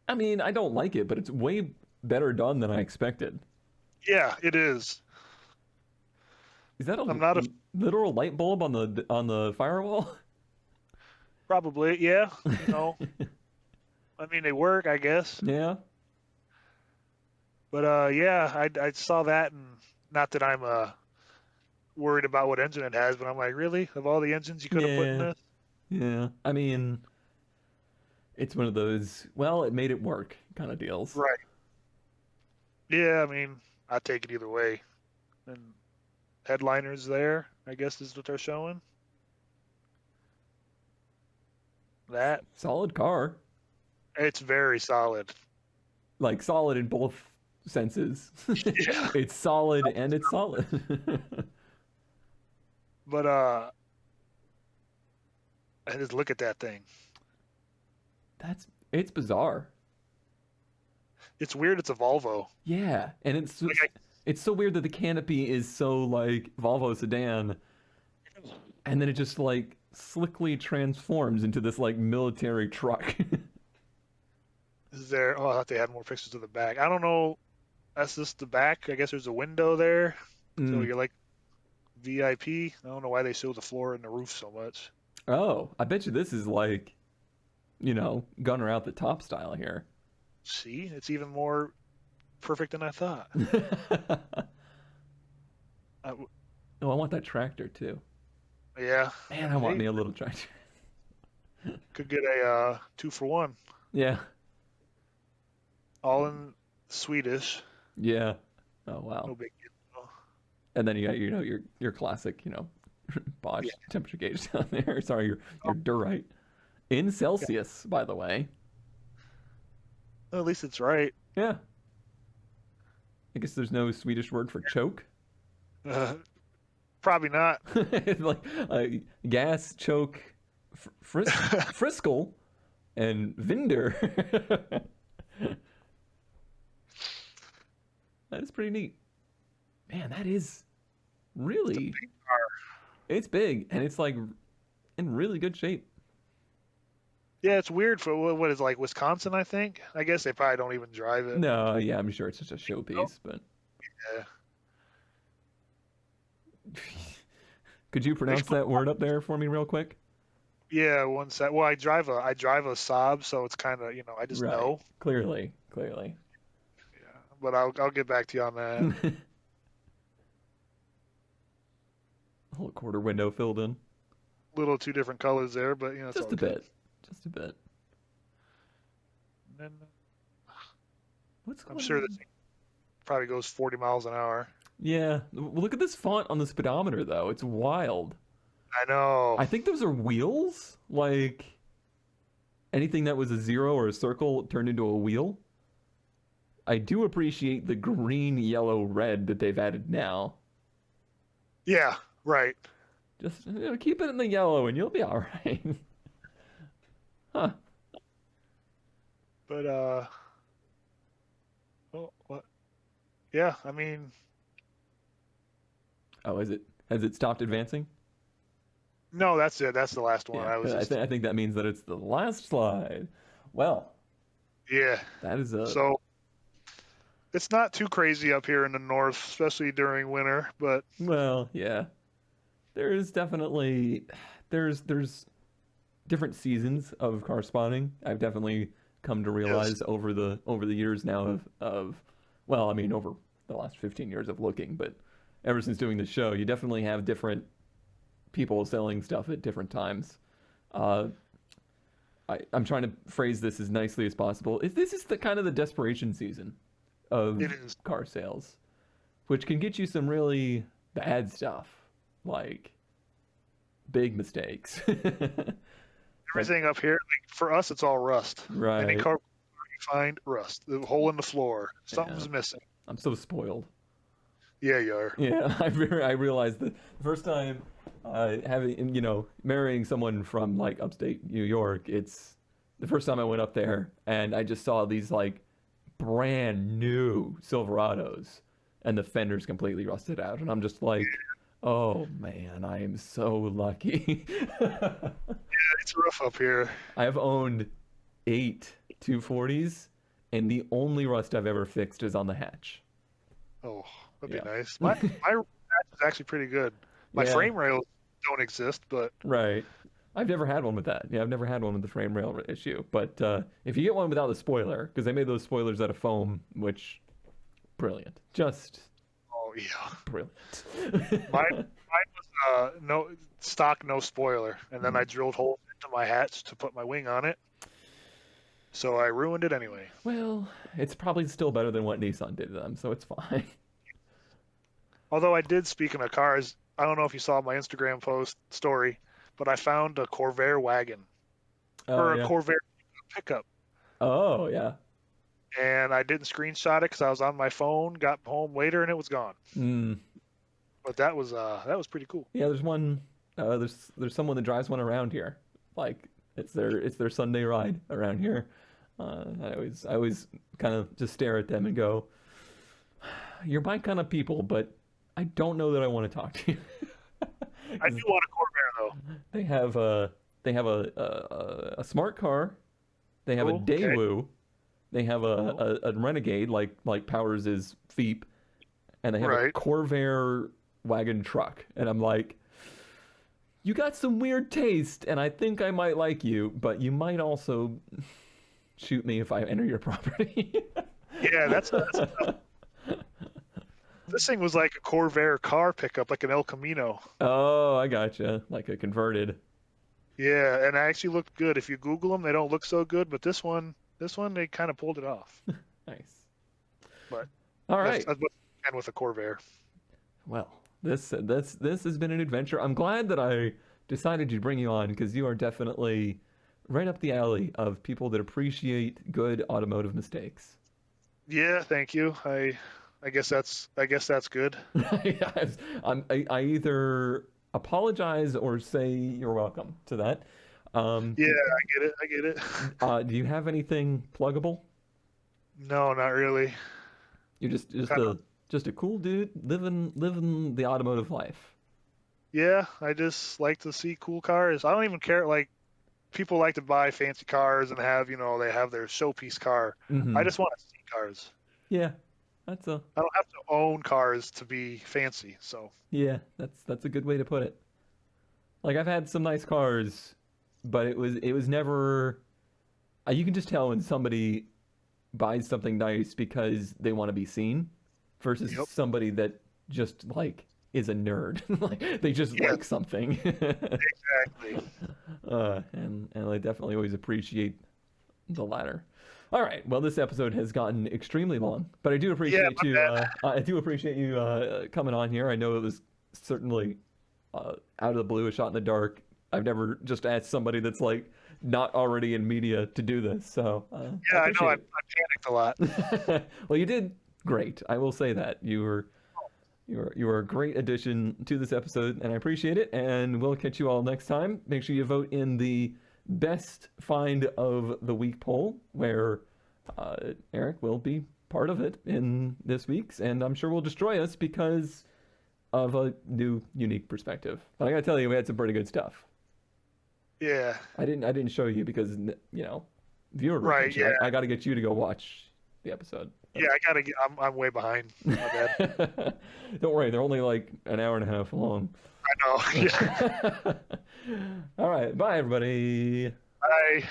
I mean, I don't like it, but it's way better done than I expected. Yeah, it is. Is that I'm not a literal light bulb on the firewall? probably yeah. You know, I mean they work, I guess. Yeah. But yeah, I saw that, and not that I'm worried about what engine it has, but I'm like, really, of all the engines you could have put in this? Yeah. I mean, it's one of those, well, it made it work kind of deals. Right. Yeah, I mean, I take it either way. And headliners there, I guess, is what they're showing. That Solid car. it's very solid. Like solid in both senses. Yeah. It's solid and it's solid. But I just look at that thing. It's bizarre. It's weird. It's a Volvo. Yeah, and it's Like it's so weird that the canopy is so like Volvo sedan, and then it just like slickly transforms into this like military truck. Is there? Oh, I thought they had more pictures of the back. I don't know. That's just the back. I guess there's a window there, so Mm. you're like VIP. I don't know why they show the floor and the roof so much. Oh, I bet you this is like, gunner out the top style here. See, it's even more perfect than I thought. Oh, I want that tractor too. Yeah, Man, I want me a little tractor. could get a 2-for-1, Yeah, all in Swedish. yeah. Oh wow. No big deal. And then you got your classic Bosch temperature gauge down there. Sorry, your Durite in Celsius, by the way. Well, at least it's right. Yeah. I guess there's no Swedish word for choke. Probably not. Like gas, choke, friskel, and vinder. That is pretty neat. Man, that is really. It's big, and it's like in really good shape. Yeah, it's weird for what is like Wisconsin, I think. I guess they probably don't even drive it. No, yeah, I'm sure it's just a showpiece, but. Yeah. Could you pronounce that word up there for me real quick? Yeah, one sec. Well, I drive a Saab, so it's kind of, I just Right. know. Clearly. Yeah, but I'll get back to you on that. Whole quarter window filled in. Little two different colors there, but it's Just all a good. bit. Just a bit. And then What's going I'm sure on? this thing probably goes 40 miles an hour. Yeah. Look at this font on the speedometer, though. It's wild. I know. I think those are wheels. Like anything that was a zero or a circle turned into a wheel. I do appreciate the green, yellow, red that they've added now. Yeah, right. Just keep it in the yellow and you'll be all right. Huh. But oh, what? Yeah, I mean, Oh, has it stopped advancing? no, that's it. That's the last one. Yeah, I was just, I think that means that it's the last slide. Well, yeah. that is a So it's not too crazy up here in the north, especially during winter. But well, yeah. there's definitely there's different seasons of car spotting. I've definitely come to realize over the years now of well, I mean over the last 15 years of looking, but ever since doing the show, you definitely have different people selling stuff at different times. I'm trying to phrase this as nicely as possible. This is the kind of the desperation season of car sales, which can get you some really bad stuff, like big mistakes. Everything up here, like, for us, it's all rust. Right. Any car you find, rust. The hole in the floor. Something's missing. I'm so spoiled. Yeah, you are. Yeah, I realized that the first time marrying someone from like upstate New York, it's the first time I went up there and I just saw these like brand new Silverados and the fenders completely rusted out. And I'm just like, oh man, I am so lucky. Yeah, it's rough up here. I've owned 8 240s and the only rust I've ever fixed is on the hatch. Oh, that'd be nice. My hatch is actually pretty good. My frame rails don't exist, but... Right. I've never had one with that. Yeah, I've never had one with the frame rail issue. But if you get one without the spoiler, because they made those spoilers out of foam, which, brilliant. Just... Oh, yeah. Brilliant. Mine was no stock, no spoiler. And then I drilled holes into my hatch to put my wing on it. So I ruined it anyway. Well, it's probably still better than what Nissan did to them, so it's fine. Although I did, speaking of cars, I don't know if you saw my Instagram post story, but I found a Corvair wagon. A Corvair pickup. Oh, yeah. And I didn't screenshot it because I was on my phone, got home later, and it was gone. But that was pretty cool. Yeah, there's one, there's someone that drives one around here. Like, it's their Sunday ride around here. I always kind of just stare at them and go, you're my kind of people, but I don't know that I want to talk to you. I do want a Corvair though. They have a smart car. They have a Daewoo. They have a Renegade like Powers is Veep, and they have a Corvair wagon truck. And I'm like, you got some weird taste, and I think I might like you, but you might also shoot me if I enter your property. Yeah, that's this thing was like a Corvair car pickup, like an El Camino. Oh, I gotcha. Like a converted. Yeah, and it actually looked good. If you Google them, they don't look so good, but this one, they kind of pulled it off. Nice. But all right, that's what I can with a Corvair. Well, this has been an adventure. I'm glad that I decided to bring you on because you are definitely right up the alley of people that appreciate good automotive mistakes. Yeah, thank you. I guess that's good. I either apologize or say you're welcome to that. Yeah, I get it. Do you have anything pluggable? No, not really. You're just a cool dude living the automotive life. Yeah, I just like to see cool cars. I don't even care. Like, people like to buy fancy cars and have, they have their showpiece car. Mm-hmm. I just want to see cars. Yeah, I don't have to own cars to be fancy. So yeah, that's a good way to put it. Like, I've had some nice cars, but it was never. You can just tell when somebody buys something nice because they want to be seen, versus somebody that just like is a nerd. Like, they just like something. Exactly. And I definitely always appreciate the latter. All right. Well, this episode has gotten extremely long, but I do appreciate you. I do appreciate you coming on here. I know it was certainly out of the blue, a shot in the dark. I've never just asked somebody that's like not already in media to do this. So yeah, I know. I panicked a lot. Well, you did great. I will say that you were a great addition to this episode, and I appreciate it. And we'll catch you all next time. Make sure you vote in the best find of the week poll, where Eric will be part of it in this week's, and I'm sure will destroy us because of a new, unique perspective. But I gotta tell you, we had some pretty good stuff. Yeah. I didn't show you because viewer right. retention. Yeah. I got to get you to go watch the episode. Yeah, I gotta get. I'm way behind. My bad. Don't worry, they're only like an hour and a half long. I know. Yeah. All right, bye everybody. Bye.